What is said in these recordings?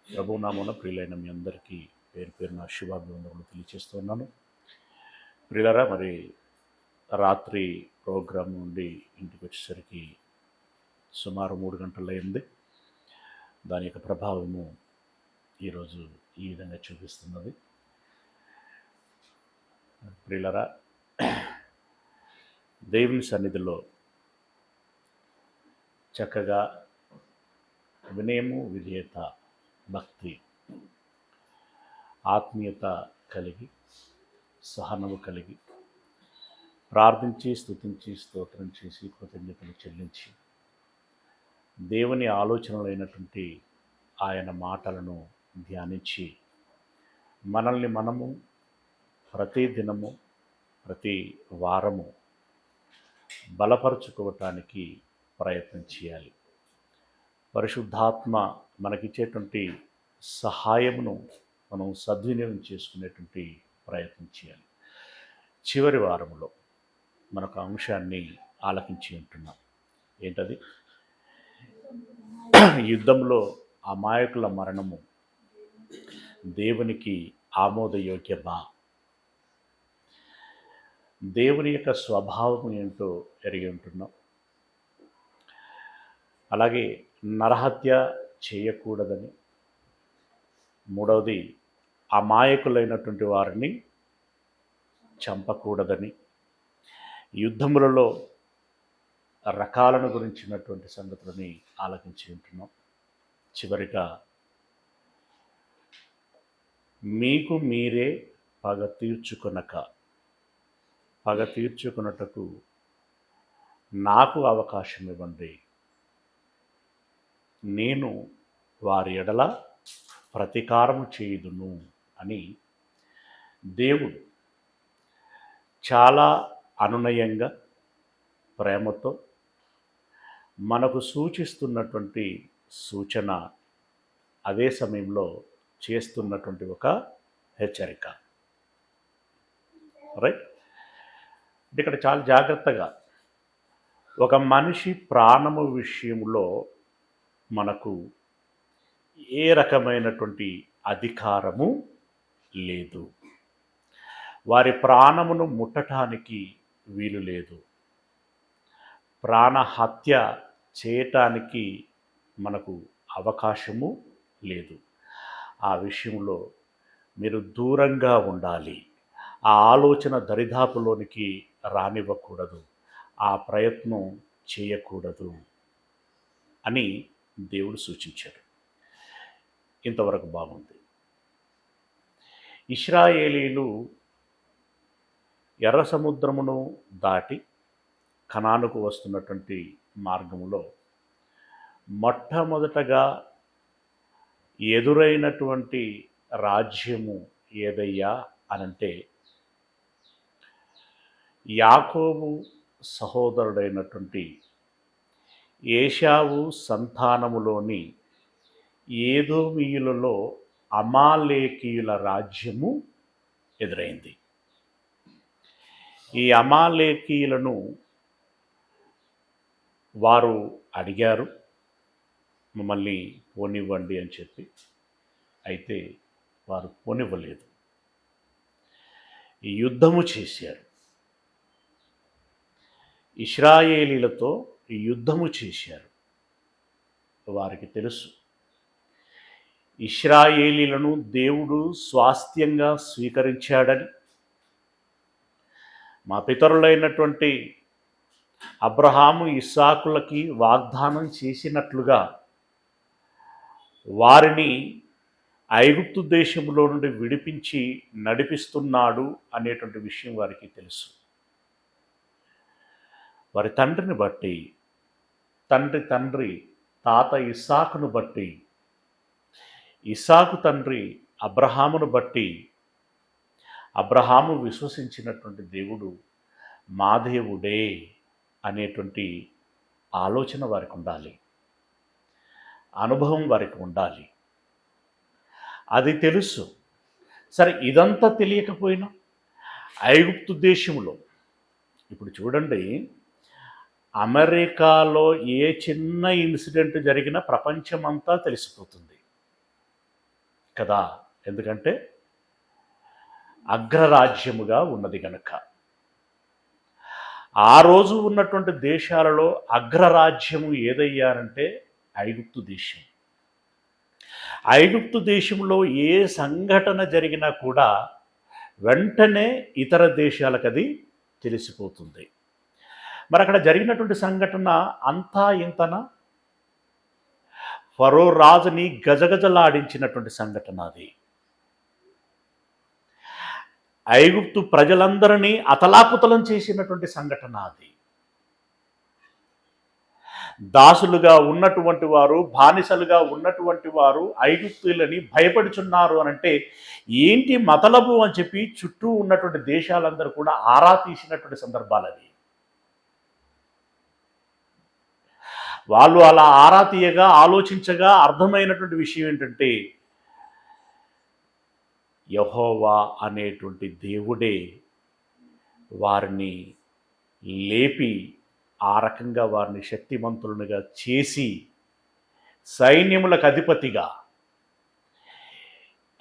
ప్రభునామమున ప్రియులైన మీ అందరికీ పేరు పేరున శుభాభివందనలు తెలియజేస్తున్నాను. ప్రియులారా, మరి రాత్రి ప్రోగ్రాం నుండి ఇంటికి వచ్చేసరికి సుమారు 3 గంటలైంది. దాని యొక్క ప్రభావము ఈరోజు ఈ విధంగా చూపిస్తున్నది. ప్రియులారా, దేవుని సన్నిధిలో చక్కగా వినయము, విధేయత, భక్తి, ఆత్మీయత కలిగి, సహనము కలిగి, ప్రార్థించి, స్తుతించి, స్తోత్రం చేసి, కృతజ్ఞతలు చెల్లించి, దేవుని ఆలోచనలైనటువంటి ఆయన మాటలను ధ్యానించి, మనల్ని మనము ప్రతి దినము, ప్రతి వారము బలపరుచుకోవటానికి ప్రయత్నం చేయాలి. పరిశుద్ధాత్మ మనకిచ్చేటువంటి సహాయమును మనం సద్వినియోగం చేసుకునేటువంటి ప్రయత్నం చేయాలి. చివరి వారములో మనకు అంశాన్ని ఆలకించి ఉంటున్నాం. ఏంటది? యుద్ధంలో అమాయకుల మరణము దేవునికి ఆమోదయోగ్యమా? దేవుని యొక్క స్వభావం ఏంటో ఎరిగి ఉంటున్నాం. అలాగే నరహత్య చేయకూడదని, మూడవది అమాయకులైనటువంటి వారిని చంపకూడదని, యుద్ధములలో రకాలను గురించినటువంటి సంగతులని ఆలకించి ఉంటున్నాం. చివరిగా మీకు మీరే పగ తీర్చుకొనుటకు నాకు అవకాశం ఇవ్వండి, నేను వారి ఎడల ప్రతీకారము చేయుదును అని దేవుడు చాలా అనునయంగా, ప్రేమతో మనకు సూచిస్తున్నటువంటి సూచన, అదే సమయంలో చేస్తున్నటువంటి ఒక హెచ్చరిక. రైట్? ఇక్కడ చాలా జాగ్రత్తగా, ఒక మనిషి ప్రాణము విషయంలో మనకు ఏ రకమైనటువంటి అధికారము లేదు. వారి ప్రాణమును ముట్టడానికి వీలు లేదు. ప్రాణహత్య చేయటానికి మనకు అవకాశము లేదు. ఆ విషయంలో మీరు దూరంగా ఉండాలి. ఆ ఆలోచన దరిదాపులోనికి రానివ్వకూడదు. ఆ ప్రయత్నం చేయకూడదు అని దేవుడు సూచించాడు. ఇంతవరకు బాగుంది. ఇశ్రాయేలీలు ఎర్ర సముద్రమును దాటి కనానుకు వస్తున్నటువంటి మార్గములో మొట్టమొదటగా ఎదురైనటువంటి రాజ్యము ఏదయ్యా అనంటే, యాకోబు సహోదరుడైనటువంటి ఏశావు సంతానములోని ఏదోమీయులలో అమాలేకీయుల రాజ్యము ఎదురైంది. ఈ అమాలేకీయులను వారు అడిగారు, మమ్మల్ని పోనివ్వండి అని చెప్పి. అయితే వారు పోనివ్వలేదు. యుద్ధము చేశారు. ఇశ్రాయేలీలతో యుద్ధము చేశారు. వారికి తెలుసు, ఇశ్రాయేలీలను దేవుడు స్వాస్థ్యంగా స్వీకరించాడని, మా పితరులైనటువంటి అబ్రహాము, ఇస్సాకులకి వాగ్దానం చేసినట్లుగా వారిని ఐగుప్తు దేశంలో నుండి విడిపించి నడిపిస్తున్నాడు అనేటువంటి విషయం వారికి తెలుసు. వారి తండ్రిని బట్టి, తండ్రి తాత ఇస్సాకును బట్టి, ఇస్సాకు తండ్రి అబ్రహామును బట్టి, అబ్రహాము విశ్వసించినటువంటి దేవుడు మా దేవుడే అనేటువంటి ఆలోచన వారికి ఉండాలి. అనుభవం వారికి ఉండాలి. అది తెలుసు. సరే, ఇదంతా తెలియకపోయినా ఐగుప్తు దేశంలో, ఇప్పుడు చూడండి, అమెరికాలో ఏ చిన్న ఇన్సిడెంట్ జరిగినా ప్రపంచమంతా తెలిసిపోతుంది. కదా. ఎందుకంటే అగ్రరాజ్యముగా ఉన్నది గనుక. ఆ రోజు ఉన్నటువంటి దేశాలలో అగ్రరాజ్యము ఏదయ్యారంటే ఐగుప్తు దేశం. ఐగుప్తు దేశంలో ఏ సంఘటన జరిగినా కూడా వెంటనే ఇతర దేశాలకు అది తెలిసిపోతుంది. మరి అక్కడ జరిగినటువంటి సంఘటన అంతా ఇంతనా? ఫరో రాజుని గజగజలాడించినటువంటి సంఘటన అది. ఐగుప్తు ప్రజలందరినీ అతలాకుతలం చేసినటువంటి సంఘటన అది. దాసులుగా ఉన్నటువంటి వారు, బానిసలుగా ఉన్నటువంటి వారు ఐగుప్తులని భయపడుచున్నారు అనంటే ఏంటి మతలబు అని చెప్పి చుట్టూ ఉన్నటువంటి దేశాలందరూ కూడా ఆరా తీసినటువంటి సందర్భాలు అవి. వాళ్ళు అలా ఆరా తీయగా ఆలోచించగా అర్థమైనటువంటి విషయం ఏంటంటే యెహోవా అనేటువంటి దేవుడే వారిని లేపి ఆ రకంగా వారిని శక్తిమంతులుగా చేసి సైన్యములకు అధిపతిగా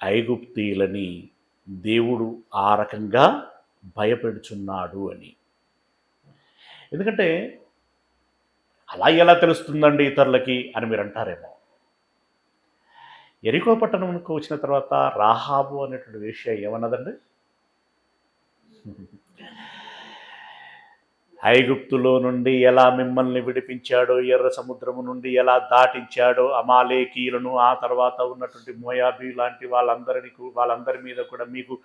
ఐగుప్తీయులని దేవుడు ఆ రకంగా భయపెడుచున్నాడు అని. ఎందుకంటే అలా ఎలా తెలుస్తుందండి ఇతరులకి అని మీరు అంటారేమో. యెరికో పట్టణంకు వచ్చిన తర్వాత రాహాబు అనేటువంటి వేశ్య ఏమన్నదండి? ఐగుప్తులో నుండి ఎలా మిమ్మల్ని విడిపించాడో, ఎర్ర సముద్రము నుండి ఎలా దాటించాడో, అమాలేకీయులను, ఆ తర్వాత ఉన్నటువంటి మోయాబీ లాంటి వాళ్ళందరి మీద కూడా మీకు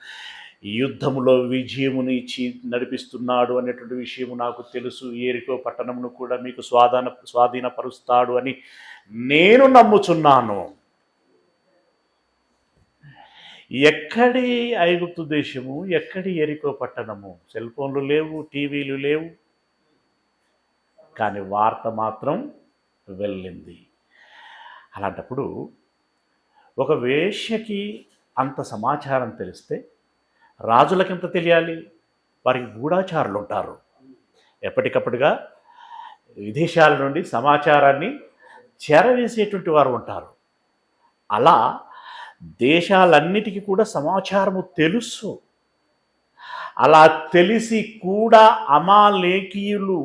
యుద్ధములో విజయముని ఇచ్చి నడిపిస్తున్నాడు అనేటువంటి విషయము నాకు తెలుసు. యెరికో పట్టణమును కూడా మీకు స్వాధీనపరుస్తాడు అని నేను నమ్ముచున్నాను. ఎక్కడి ఐగుప్తు దేశము, ఎక్కడి యెరికో పట్టణము? సెల్ ఫోన్లు లేవు, టీవీలు లేవు, కానీ వార్త మాత్రం వెళ్ళింది. అలాంటప్పుడు ఒక వేశ్యకి అంత సమాచారం తెలిస్తే రాజులకి ఎంత తెలియాలి? వారికి గూఢాచారులు ఉంటారు. ఎప్పటికప్పుడుగా విదేశాల నుండి సమాచారాన్ని చేరవేసేటువంటి వారు ఉంటారు. అలా దేశాలన్నిటికీ కూడా సమాచారము తెలుసు. అలా తెలిసి కూడా అమాలేకీయులు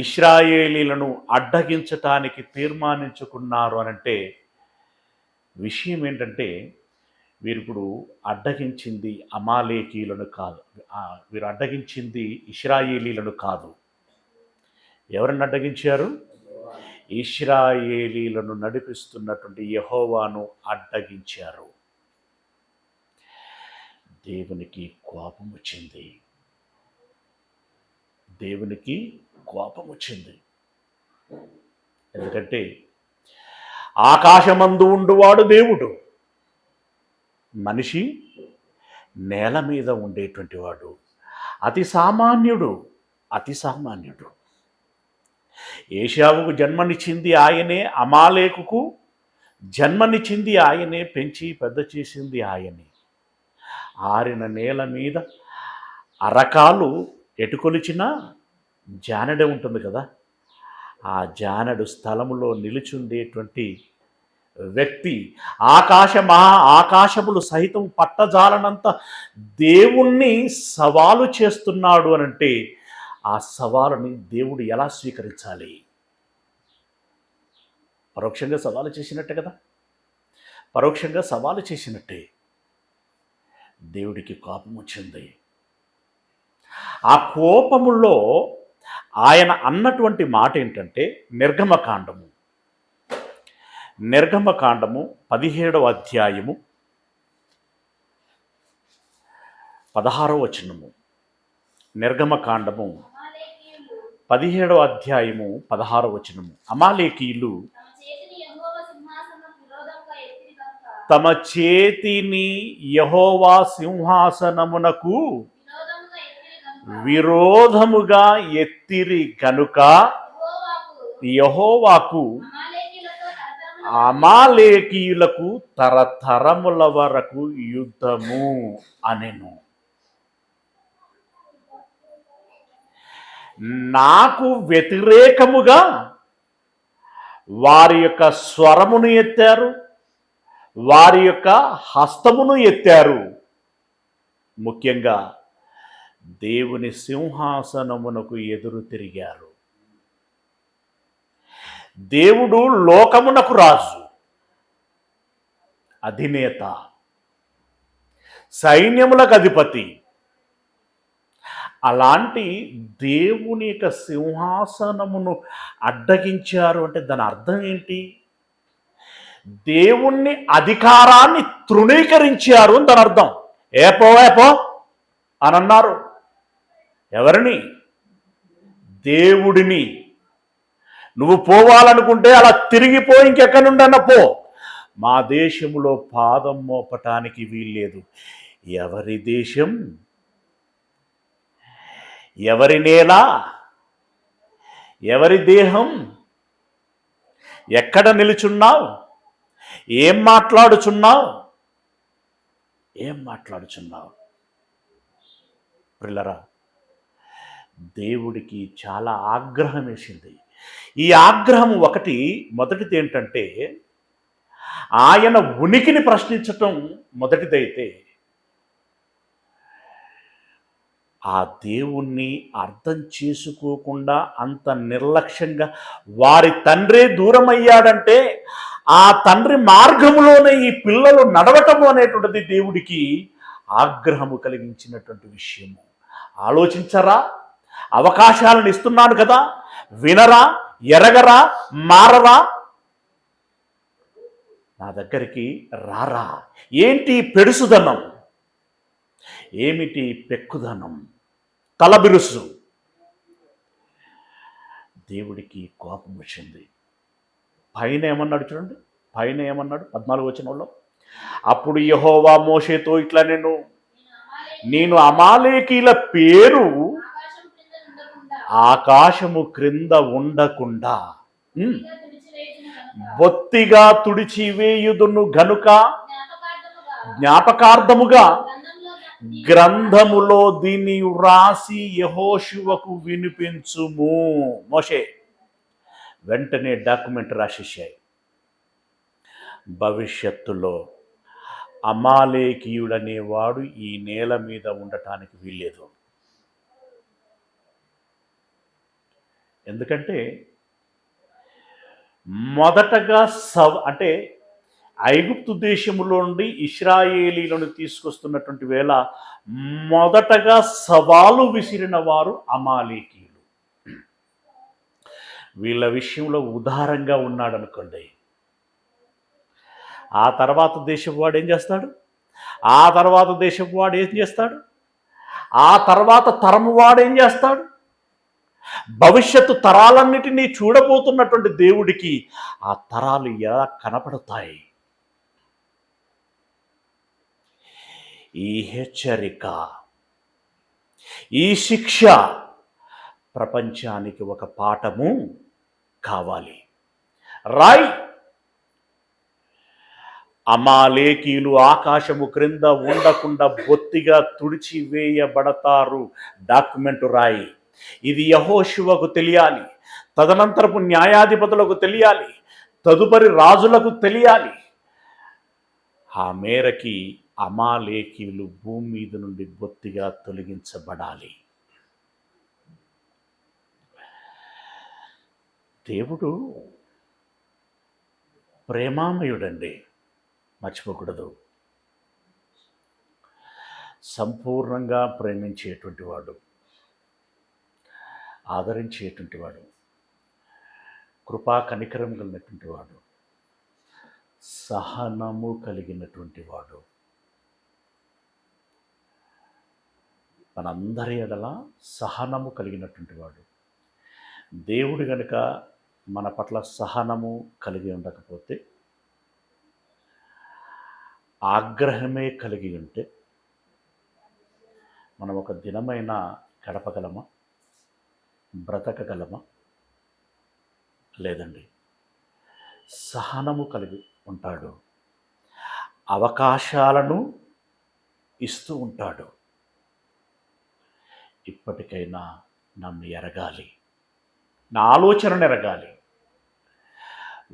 ఇశ్రాయేలీలను అడ్డగించటానికి తీర్మానించుకున్నారు అనంటే విషయం ఏంటంటే వీరిప్పుడు అడ్డగించింది అమాలేకీయులను కాదు, వీరు అడ్డగించింది ఇశ్రాయేలీలను కాదు. ఎవరిని అడ్డగించారు? ఇశ్రాయేలీలను నడిపిస్తున్నటువంటి యెహోవాను అడ్డగించారు. దేవునికి కోపం వచ్చింది. దేవునికి కోపం వచ్చింది. ఎందుకంటే ఆకాశమందు ఉండువాడు దేవుడు, మనిషి నేల మీద ఉండేటువంటి వాడు, అతి సామాన్యుడు. ఏశావుకు జన్మనిచ్చింది ఆయనే, అమాలేకుకు జన్మనిచ్చింది ఆయనే, పెంచి పెద్ద చేసింది ఆయనే. ఆరిన నేల మీద అరకాలు ఎటుకొలిచినా జానెడ ఉంటుంది కదా, ఆ జానెడు స్థలములో నిలుచుండేటువంటి వ్యక్తి ఆకాశములు సహితం పట్టజాలనంత దేవుణ్ణి సవాలు చేస్తున్నాడు అనంటే ఆ సవాలుని దేవుడు ఎలా స్వీకరించాలి? పరోక్షంగా సవాలు చేసినట్టే కదా, పరోక్షంగా సవాలు చేసినట్టే. దేవుడికి కోపం వచ్చింది. ఆ కోపములో ఆయన అన్నటువంటి మాట ఏంటంటే నిర్గమకాండము 17వ అధ్యాయము 16వ వచనము. నిర్గమకాండము 17వ అధ్యాయము 16వ వచనము. అమాలేకీయులు తమ చేతిని యెహోవా సింహాసనమునకు విరోధముగా ఎత్తిరి గనుక యెహోవాకు అమాలేకీయులకు తరతరముల వరకు యుద్ధము అనెను. నాకు వ్యతిరేకముగా వారి యొక్క స్వరమును ఎత్తారు, వారి యొక్క హస్తమును ఎత్తారు. ముఖ్యంగా దేవుని సింహాసనమునకు ఎదురు తిరిగారు. దేవుడు లోకమునకు రాజు, అధినేత, సైన్యములకు అధిపతి. అలాంటి దేవుని యొక్క సింహాసనమును అడ్డగించారు అంటే దాని అర్థం ఏంటి? దేవుణ్ణి అధికారాన్ని తృణీకరించారు అని దాని అర్థం. ఏపో అని అన్నారు. ఎవరిని? దేవుడిని. నువ్వు పోవాలనుకుంటే అలా తిరిగిపో, ఇంకెక్కడి నుండన్నా పో, మా దేశంలో పాదం మోపటానికి వీల్లేదు. ఎవరి దేశం, ఎవరి నేల, ఎవరి దేహం, ఎక్కడ నిలుచున్నావు, ఏం మాట్లాడుచున్నావు? ప్రిల్లరా, దేవుడికి చాలా ఆగ్రహం వేసింది. ఈ ఆగ్రహం మొదటిది ఏంటంటే ఆయన ఉనికిని ప్రశ్నించటం మొదటిదైతే, ఆ దేవుణ్ణి అర్థం చేసుకోకుండా అంత నిర్లక్ష్యంగా వారి తండ్రే దూరం అయ్యాడంటే ఆ తండ్రి మార్గములోనే ఈ పిల్లలు నడవటము అనేటువంటిది దేవుడికి ఆగ్రహము కలిగించినటువంటి విషయము. ఆలోచించరా? అవకాశాలను ఇస్తున్నాను కదా, వినరా, ఎరగరా, మారరా, నా దగ్గరికి రారా? ఏంటి పెడుసుదనం, ఏమిటి పెక్కుదనం, తలబిరుసు? దేవుడికి కోపం వచ్చింది. పైన ఏమన్నాడు చూడండి, పైన ఏమన్నాడు 14వ వచనంలో, అప్పుడు యెహోవా మోషేతో ఇట్లా, నేను అమాలేకీల పేరు ఆకాశము క్రింద ఉండకుండా బొత్తిగా తుడిచివేయుదును గనుక జ్ఞాపకార్థముగా గ్రంథములో దీన్ని వ్రాసి యెహోషువకు వినిపించుము. మోషే వెంటనే డాక్యుమెంట్ రాసేసాయి. భవిష్యత్తులో అమాలేకీయుడనేవాడు ఈ నేల మీద ఉండటానికి వీల్లేదు. ఎందుకంటే మొదటగా అంటే ఐగుప్తు దేశములో నుండి ఇశ్రాయేలీలను తీసుకొస్తున్నటువంటి వేళ మొదటగా సవాలు విసిరిన వారు అమాలేకీయులు. వీళ్ళ విషయంలో ఉదారంగా ఉన్నాడు అనుకోండి, ఆ తర్వాత దేశపు వాడు ఏం చేస్తాడు? ఆ తర్వాత దేశపు వాడు ఏం చేస్తాడు? ఆ తర్వాత తరము వాడు ఏం చేస్తాడు? భవిష్యత్తు తరాలన్నిటినీ చూడబోతున్నటువంటి దేవుడికి ఆ తరాలు ఎలా కనపడతాయి? ఈ హెచ్చరిక, ఈ శిక్ష ప్రపంచానికి ఒక పాఠము కావాలి. రాయ్, అమాలేకీయులు ఆకాశము క్రింద ఉండకుండా బొత్తిగా తుడిచివేయబడతారు. డాక్యుమెంటు రాయి. ఇది యెహోషువకు తెలియాలి, తదనంతరపు న్యాయాధిపతులకు తెలియాలి, తదుపరి రాజులకు తెలియాలి. ఆ మేరకి అమాలేకీయులు భూమి మీద నుండి బొత్తిగా తొలగించబడాలి. దేవుడు ప్రేమామయుడండి, మర్చిపోకూడదు. సంపూర్ణంగా ప్రేమించేటువంటి వాడు, ఆదరించేటువంటి వాడు, కృపా కనికరం కలిగినటువంటి వాడు, సహనము కలిగినటువంటి వాడు. మనందరి ఎడల సహనము కలిగినటువంటి వాడు. దేవుడు గనుక మన పట్ల సహనము కలిగి ఉండకపోతే, ఆగ్రహమే కలిగి ఉంటే మనం ఒక దినమైన గడపగలమా? బ్రతకగలమా? లేదండి. సహనము కలిగి ఉంటాడు, అవకాశాలను ఇస్తూ ఉంటాడు. ఇప్పటికైనా నన్ను ఎరగాలి, నా ఆలోచనను ఎరగాలి,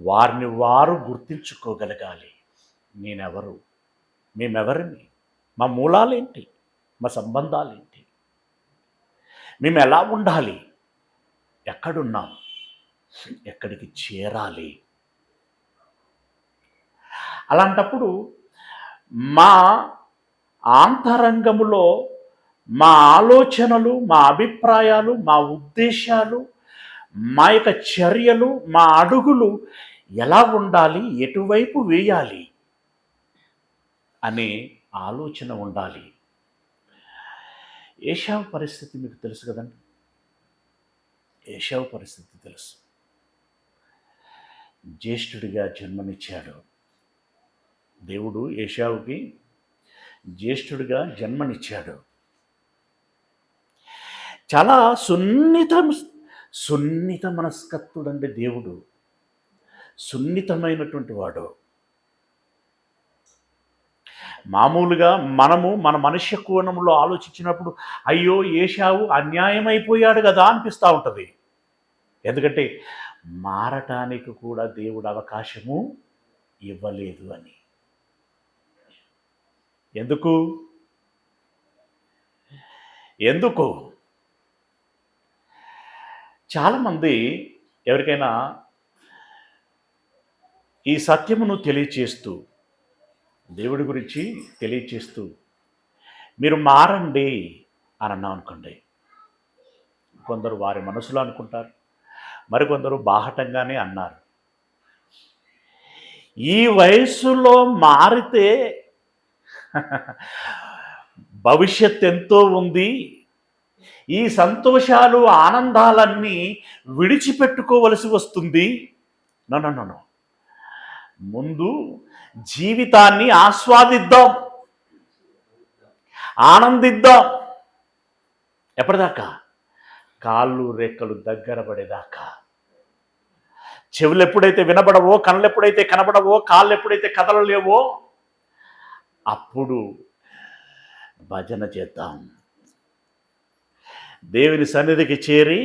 వారిని వారు గుర్తించుకోగలగాలి. నేనెవరు, మేమెవరిని, మా మూలాలేంటి, మా సంబంధాలేంటి, మేము ఎలా ఉండాలి, ఎక్కడున్నాం, ఎక్కడికి చేరాలి. అలాంటప్పుడు మా ఆంతరంగములో మా ఆలోచనలు, మా అభిప్రాయాలు, మా ఉద్దేశాలు, మా యొక్క చర్యలు, మా అడుగులు ఎలా ఉండాలి, ఎటువైపు వేయాలి అనే ఆలోచన ఉండాలి. ఏశావు పరిస్థితి మీకు తెలుసు కదండి. ఏశావు పరిస్థితి తెలుసు. జ్యేష్ఠుడిగా జన్మనిచ్చాడు దేవుడు. ఏశావుకి జ్యేష్ఠుడిగా జన్మనిచ్చాడు. చాలా సున్నిత మనస్కత్తుడండి దేవుడు. సున్నితమైనటువంటి వాడు. మామూలుగా మనము మన మనుష్య కోణంలో ఆలోచించినప్పుడు అయ్యో ఏశావు అన్యాయమైపోయాడు కదా అనిపిస్తూ ఉంటుంది. ఎందుకంటే మారటానికి కూడా దేవుడు అవకాశము ఇవ్వలేదు అని. ఎందుకు చాలామంది ఎవరికైనా ఈ సత్యమును తెలియచేస్తూ, దేవుడి గురించి తెలియచేస్తూ మీరు మారండి అని అన్నాం అనుకోండి, కొందరు వారి మనసులో అనుకుంటారు, మరికొందరు బాహటంగానే అన్నారు. ఈ వయస్సులో మారితే భవిష్యత్ ఎంతో ఉంది, ఈ సంతోషాలు ఆనందాలన్నీ విడిచిపెట్టుకోవలసి వస్తుంది. నో, ముందు జీవితాన్ని ఆస్వాదిద్దాం, ఆనందిద్దాం. ఎప్పటిదాకా? కాళ్ళు రెక్కలు దగ్గర పడేదాకా. చెవులు ఎప్పుడైతే వినబడవో, కళ్ళు ఎప్పుడైతే కనబడవో, కాళ్ళు ఎప్పుడైతే కదలలేవో అప్పుడు భజన చేద్దాం. దేవుని సన్నిధికి చేరి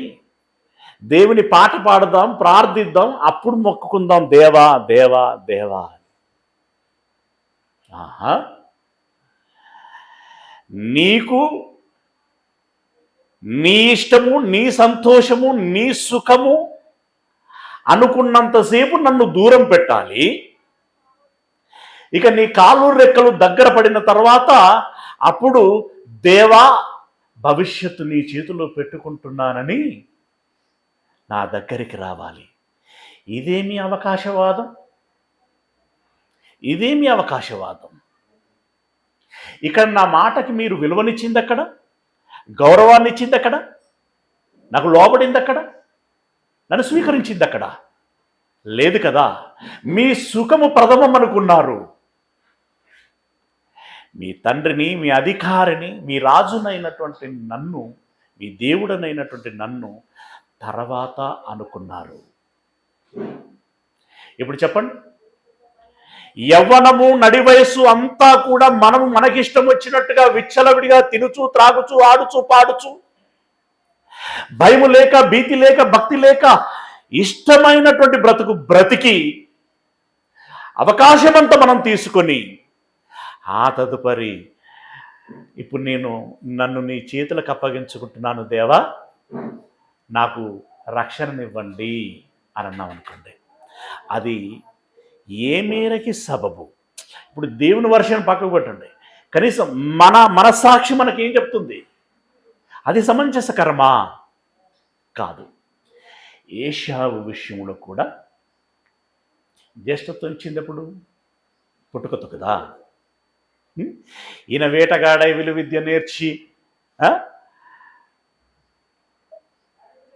దేవుని పాట పాడదాం, ప్రార్థిద్దాం, అప్పుడు మొక్కుకుందాం, దేవా దేవా దేవా. నీకు నీ ఇష్టము, నీ సంతోషము, నీ సుఖము అనుకున్నంతసేపు నన్ను దూరం పెట్టాలి. ఇక నీ కాళ్ళు రెక్కలు దగ్గర పడిన తర్వాత అప్పుడు దేవా భవిష్యత్తు నీ చేతిలో పెట్టుకుంటున్నానని నా దగ్గరికి రావాలి. ఇదేమి అవకాశవాదం? ఇక్కడ నా మాటకి మీరు విలువనిచ్చింది అక్కడ, గౌరవాన్ని ఇచ్చింది అక్కడ, నాకు లోబడింది అక్కడ, నన్ను స్వీకరించింది అక్కడ లేదు కదా. మీ సుఖము ప్రథమం అనుకున్నారు. మీ తండ్రిని, మీ అధికారిని, మీ రాజునైనటువంటి నన్ను, మీ దేవుడనైనటువంటి నన్ను తర్వాత అనుకున్నారు. ఇప్పుడు చెప్పండి, యవ్వనము నడి వయస్సు అంతా కూడా మనము మనకిష్టం వచ్చినట్టుగా విచ్చలవిడిగా తినుచు, త్రాగుచు, ఆడుచు, పాడుచు, భయము లేక, భీతి లేక, భక్తి లేక ఇష్టమైనటువంటి బ్రతికి అవకాశమంతా మనం తీసుకొని ఆ తదుపరి ఇప్పుడు నన్ను నీ చేతులకు అప్పగించుకుంటున్నాను దేవా, నాకు రక్షణనివ్వండి అని అన్నాం అనుకోండి, అది ఏ మేరకి సబబు? ఇప్పుడు దేవుని వర్షం పక్కకు పెట్టండి, కనీసం మన మనస్సాక్షి మనకేం చెప్తుంది? అది సమంజసకరమా? కాదు. ఏశావు విషయంలో కూడా జ్యేష్ఠత్వం ఇచ్చినప్పుడు పుట్టుకతో కదా. ఈయన వేటగాడై విలువిద్య నేర్చి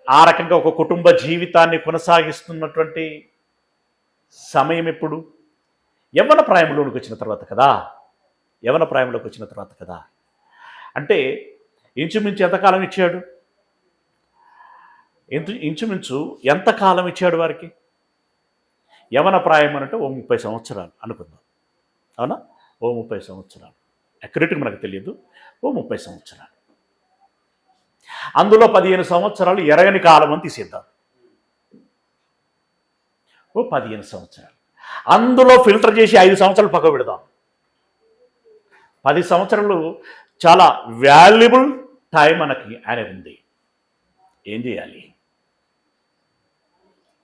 ఆ రకంగా ఒక కుటుంబ జీవితాన్ని కొనసాగిస్తున్నటువంటి సమయం ఎప్పుడు? యవ్వన ప్రాయంలోకి వచ్చిన తర్వాత కదా. అంటే ఇంచుమించు ఎంతకాలం ఇచ్చాడు? ఇంచుమించు ఎంతకాలం ఇచ్చాడు వారికి? యవన ప్రాయం అంటే ఓ 30 సంవత్సరాలు అనుకుందాం, అవునా? ఓ 30 సంవత్సరాలు, అక్యురేట్గా మనకు తెలియదు, ఓ 30 సంవత్సరాలు. అందులో 15 సంవత్సరాలు ఎరగని కాలం అని తీసేద్దాం. ఓ 15 సంవత్సరాలు. అందులో ఫిల్టర్ చేసి 5 సంవత్సరాలు పక్క పెడదాం. 10 సంవత్సరాలు చాలా వాల్యుబుల్ టైం మనకి ఆయన ఉంది. ఏం చేయాలి?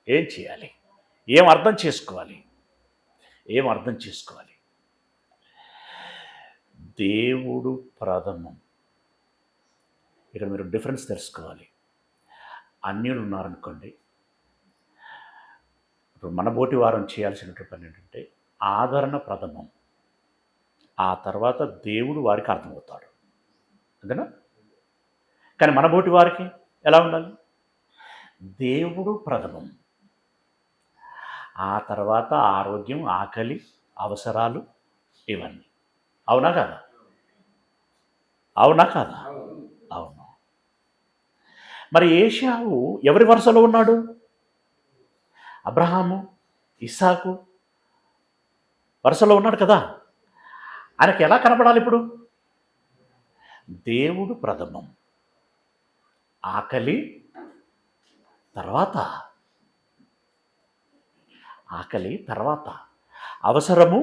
ఏం చేయాలి? ఏం అర్థం చేసుకోవాలి? ఏం అర్థం చేసుకోవాలి? దేవుడు ప్రథమం. ఇక్కడ మీరు డిఫరెన్స్ తెలుసుకోవాలి. అన్యులు ఉన్నారనుకోండి, ఇప్పుడు మన బోటి వారం చేయాల్సినటువంటి పని ఏంటంటే ఆదరణ ప్రథమం. ఆ తర్వాత దేవుడు వారికి అర్థమవుతాడు, అంతేనా? కానీ మన బోటి వారికి ఎలా ఉండాలి? దేవుడు ప్రథమం, ఆ తర్వాత ఆరోగ్యం, ఆకలి, అవసరాలు, ఇవన్నీ. అవునా కాదా? అవునా కాదా? అవును. మరి ఏశావు ఎవరి వరుసలో ఉన్నాడు? అబ్రహాము, ఇస్సాకు వరుసలో ఉన్నాడు కదా. ఆయనకి ఎలా కనపడాలి ఇప్పుడు? దేవుడు ప్రథమం, ఆకలి తర్వాత, ఆకలి తర్వాత, అవసరము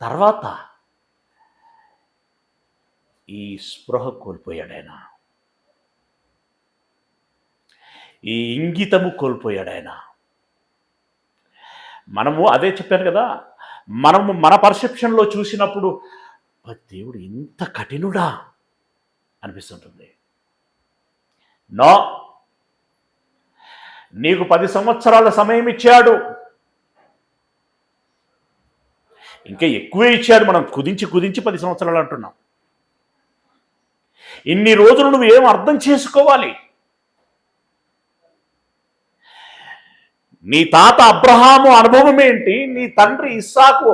తర్వాత. ఈ స్పృహ కోల్పోయాడు ఆయన, ఈ ఇంగితము కోల్పోయాడు ఆయన. మనము అదే చెప్పాను కదా, మనము మన పర్సెప్షన్లో చూసినప్పుడు దేవుడు ఇంత కఠినుడా అనిపిస్తుంటుంది. నో, నీకు 10 సంవత్సరాల సమయం ఇచ్చాడు, ఇంకా ఎక్కువే ఇచ్చాడు. మనం కుదించి 10 సంవత్సరాలు అంటున్నాం. ఇన్ని రోజులు నువ్వు ఏం అర్థం చేసుకోవాలి? నీ తాత అబ్రహాము అనుభవం ఏంటి? నీ తండ్రి ఇస్సాకు,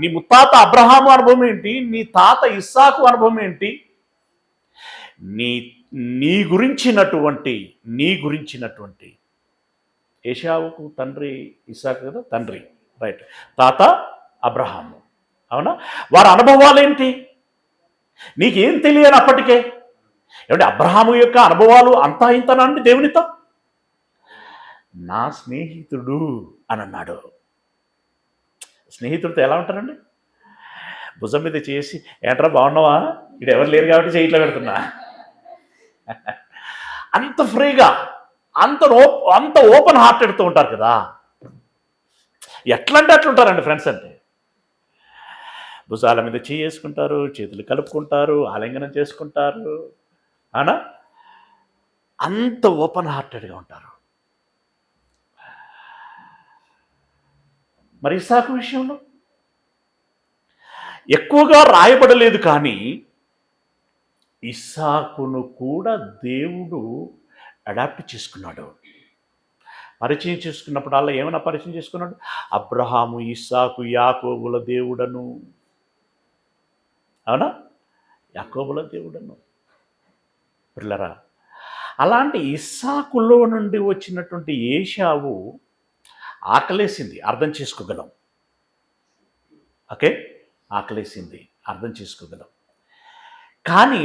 నీ ముత్తాత అబ్రహాము అనుభవం ఏంటి? నీ తాత ఇస్సాకు అనుభవం ఏంటి? నీ గురించినటువంటి ఏశావుకు తండ్రి ఇస్సాకు కదా, తండ్రి, రైట్, తాత అబ్రహాము, అవునా? వారి అనుభవాలేంటి? నీకేం తెలియని అప్పటికే. ఏమంటే అబ్రహాము యొక్క అనుభవాలు అంతా ఇంతనండి దేవునితో. నా స్నేహితుడు అని అన్నాడు. స్నేహితుడితో ఎలా ఉంటారండి? భుజం మీద చేసి, ఏంట్రా బాగున్నావా, ఇక్కడ ఎవరు లేరు కాబట్టి చేయట్లో పెడుతున్నా, అంత ఫ్రీగా, అంత ఓపెన్ హార్టెడ్తో ఉంటారు కదా. ఎట్లంటే అట్లుంటారండి ఫ్రెండ్స్ అంటే. భుజాల మీద చేసుకుంటారు, చేతులు కలుపుకుంటారు, ఆలింగనం చేసుకుంటారు, అవునా? అంత ఓపెన్ హార్టెడ్గా ఉంటారు. మరి ఇస్సాకు విషయంలో ఎక్కువగా రాయబడలేదు, కానీ ఇస్సాకును కూడా దేవుడు అడాప్ట్ చేసుకున్నాడు. పరిచయం చేసుకున్నప్పుడల్లా ఏమైనా పరిచయం చేసుకున్నాడు? అబ్రహాము, ఇస్సాకు, యాకోబుల దేవుడను, అవునా? యాకోబుల దేవుడను. పిల్లరా, అలాంటి ఇస్సాకులో నుండి వచ్చినటువంటి ఏశావు ఆకలేసింది, అర్థం చేసుకోగలం. ఓకే, ఆకలేసింది, అర్థం చేసుకోగలం. కానీ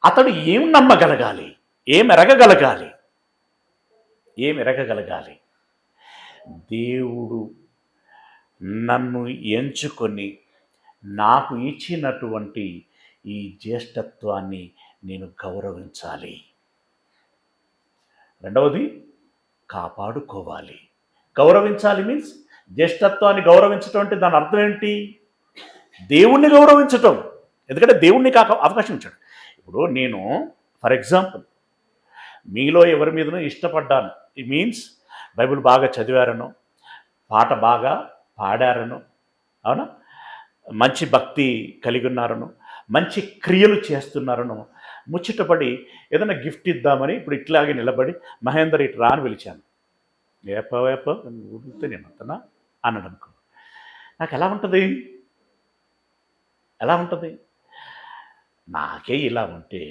అతడు ఏం నమ్మగలగాలి? ఏం ఎరగగలగాలి? దేవుడు నన్ను ఎంచుకొని నాకు ఇచ్చినటువంటి ఈ జ్యేష్ఠత్వాన్ని నేను గౌరవించాలి. రెండవది, కాపాడుకోవాలి. గౌరవించాలి మీన్స్ జ్యేష్ఠత్వాన్ని గౌరవించటం అంటే దాని అర్థం ఏంటి? దేవుణ్ణి గౌరవించటం. ఎందుకంటే దేవుణ్ణి అవకాశం ఇచ్చాడు. ఇప్పుడు నేను ఫర్ ఎగ్జాంపుల్ మీలో ఎవరి మీదనో ఇష్టపడ్డాను, ఇట్ మీన్స్ బైబిల్ బాగా చదివారనో, పాట బాగా పాడారనో, అవునా, మంచి భక్తి కలిగి ఉన్నారనో, మంచి క్రియలు చేస్తున్నారనో ముచ్చటపడి ఏదైనా గిఫ్ట్ ఇద్దామని ఇప్పుడు ఇట్లాగే నిలబడి మహేందర్ ఇటు రా అని పిలిచాను. వేప ఊరితే నేను అంతనా అన్నాడు అనుకో, నాకు ఎలా ఉంటుంది? నాకే ఇలా ఉంటే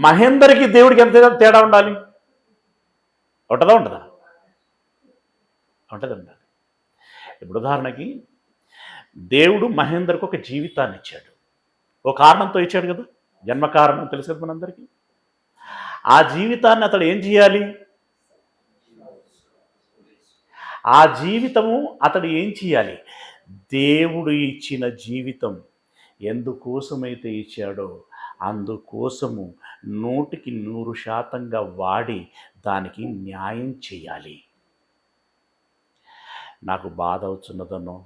మహేందర్కి దేవుడికి ఎంత తేడా ఉండాలి? ఉంటుందా? ఉండాలి. ఇప్పుడు ఉదాహరణకి దేవుడు మహేందర్కి ఒక జీవితాన్ని ఇచ్చాడు, ఒక కారణంతో ఇచ్చాడు కదా, జన్మ కారణం తెలుసు కదా మనందరికీ. ఆ జీవితాన్ని అతడు ఏం చేయాలి? ఆ జీవితము అతడు ఏం చేయాలి? దేవుడు ఇచ్చిన జీవితం ఎందుకోసమైతే ఇచ్చాడో అందుకోసము 100% వాడి దానికి న్యాయం చేయాలి. నాకు బాధ అవుతున్నదనో,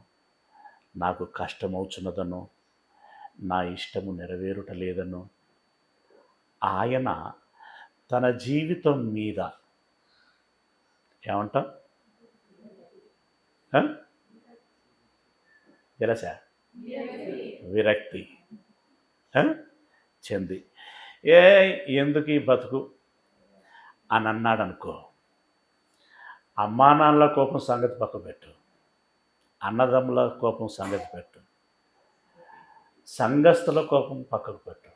నాకు కష్టం అవుతున్నదనో, నా ఇష్టము నెరవేరుటలేదనో ఆయన తన జీవితం మీద ఏమంటా తెలుసా విరక్తి చెంది ఎందుకు ఈ బతుకు అని అన్నాడు అనుకో, అమ్మా నాన్నల కోపం సంగతి పక్క పెట్టు, అన్నదమ్ముల కోపం సంగతి పెట్టు, సంఘస్థుల కోపం పక్కకు పెట్టు,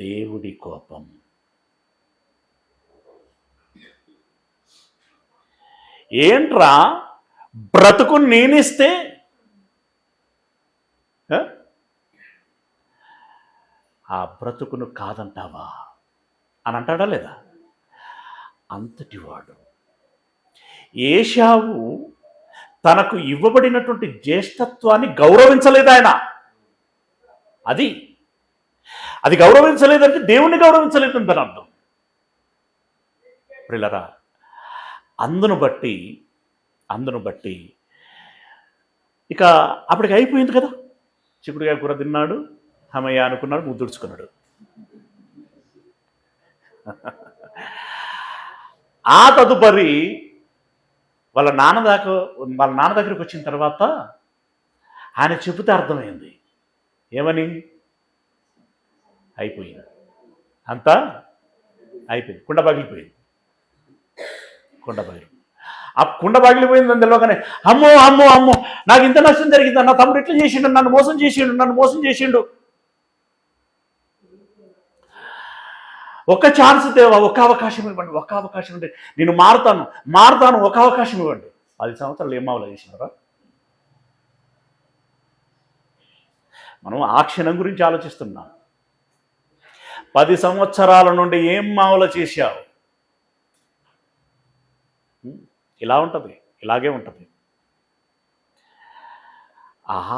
దేవుడి కోపం. ఏంట్రా బ్రతుకు నేనిస్తే ఆ బ్రతుకును కాదంటావా అని అంటాడా లేదా? అంతటివాడు ఏశావు తనకు ఇవ్వబడినటువంటి జ్యేష్ఠత్వాన్ని గౌరవించలేదు. ఆయన అది గౌరవించలేదంటే దేవుణ్ణి గౌరవించలేదని దాని అర్థం. ప్రియులారా, అందును బట్టి ఇక అప్పటికి అయిపోయింది కదా. చిక్కుడుకాయ కూర తిన్నాడు, హమయ్య అనుకున్నాడు, ముద్దుడుచుకున్నాడు. ఆ తదుపరి వాళ్ళ నాన్న దగ్గరికి వచ్చిన తర్వాత ఆయన చెబితే అర్థమైంది. ఏమని? అయిపోయింది, అంతా అయిపోయింది, కుండ పగిలిపోయింది. ఆ కుండ పగిలిపోయింది అందులోగానే అమ్మో అమ్మో అమ్మో నాకు ఇంత నష్టం జరిగింది, నా తమ్ముడు ఇట్లా చేసిండు, నన్ను మోసం చేసిండు. ఒక ఛాన్స్ దేవా, ఒక అవకాశం ఇవ్వండి, నేను మారుతాను, ఒక అవకాశం ఇవ్వండి. 10 సంవత్సరాలు ఏం మావలా చేసినారా? మనం ఆ క్షణం గురించి ఆలోచిస్తున్నాం. 10 సంవత్సరాల నుండి ఏం మావలా చేశావు? ఇలా ఉంటుంది, ఇలాగే ఉంటుంది.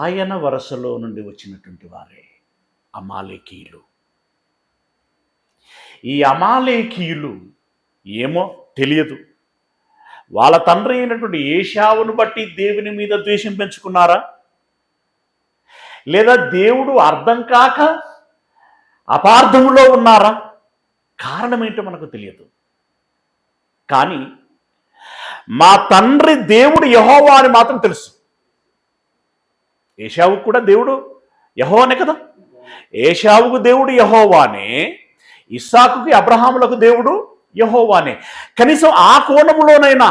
ఆయన వరసలో నుండి వచ్చినటువంటి వారే అమాలేకీయులు. ఈ అమాలేకీయులు ఏమో తెలియదు, వాళ్ళ తండ్రి అయినటువంటి ఏశావును బట్టి దేవుని మీద ద్వేషం పెంచుకున్నారా, లేదా దేవుడు అర్థం కాక అపార్థములో ఉన్నారా? కారణం ఏంటో మనకు తెలియదు. కానీ మా తండ్రి దేవుడు యెహోవా అని మాత్రం తెలుసు. ఏశావుకు కూడా దేవుడు యెహోవానే కదా. ఏశావుకు దేవుడు యెహోవానే, ఇస్సాకుకి అబ్రహాములకు దేవుడు యెహోవానే. కనీసం ఆ కోణంలోనైనా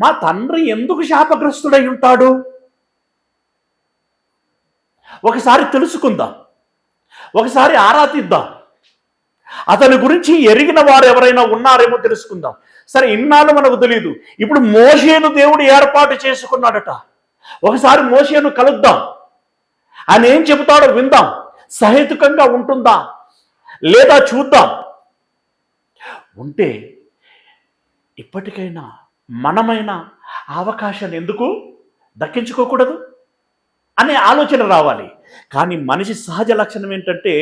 మా తండ్రి ఎందుకు శాపగ్రస్తుడై ఉంటాడు? ఒకసారి తెలుసుకుందాం, ఒకసారి ఆరాధిద్దాం, అతని గురించి ఎరిగిన వారు ఎవరైనా ఉన్నారేమో తెలుసుకుందాం. సరే, ఇన్నాళ్ళు మనకు తెలియదు, ఇప్పుడు మోషేను దేవుడు ఏర్పాటు చేసుకున్నాడట. ఒకసారి మోషేను కలుద్దాం, ఆయన ఏం చెబుతాడో విందాం. సహేతుకంగా ఉంటుందా లేదా చూద్దాం. ఉంటే ఇప్పటికైనా మనమైనా అవకాశాన్ని ఎందుకు దక్కించుకోకూడదు అనే ఆలోచన రావాలి. కానీ మనిషి సహజ లక్షణం ఏంటంటే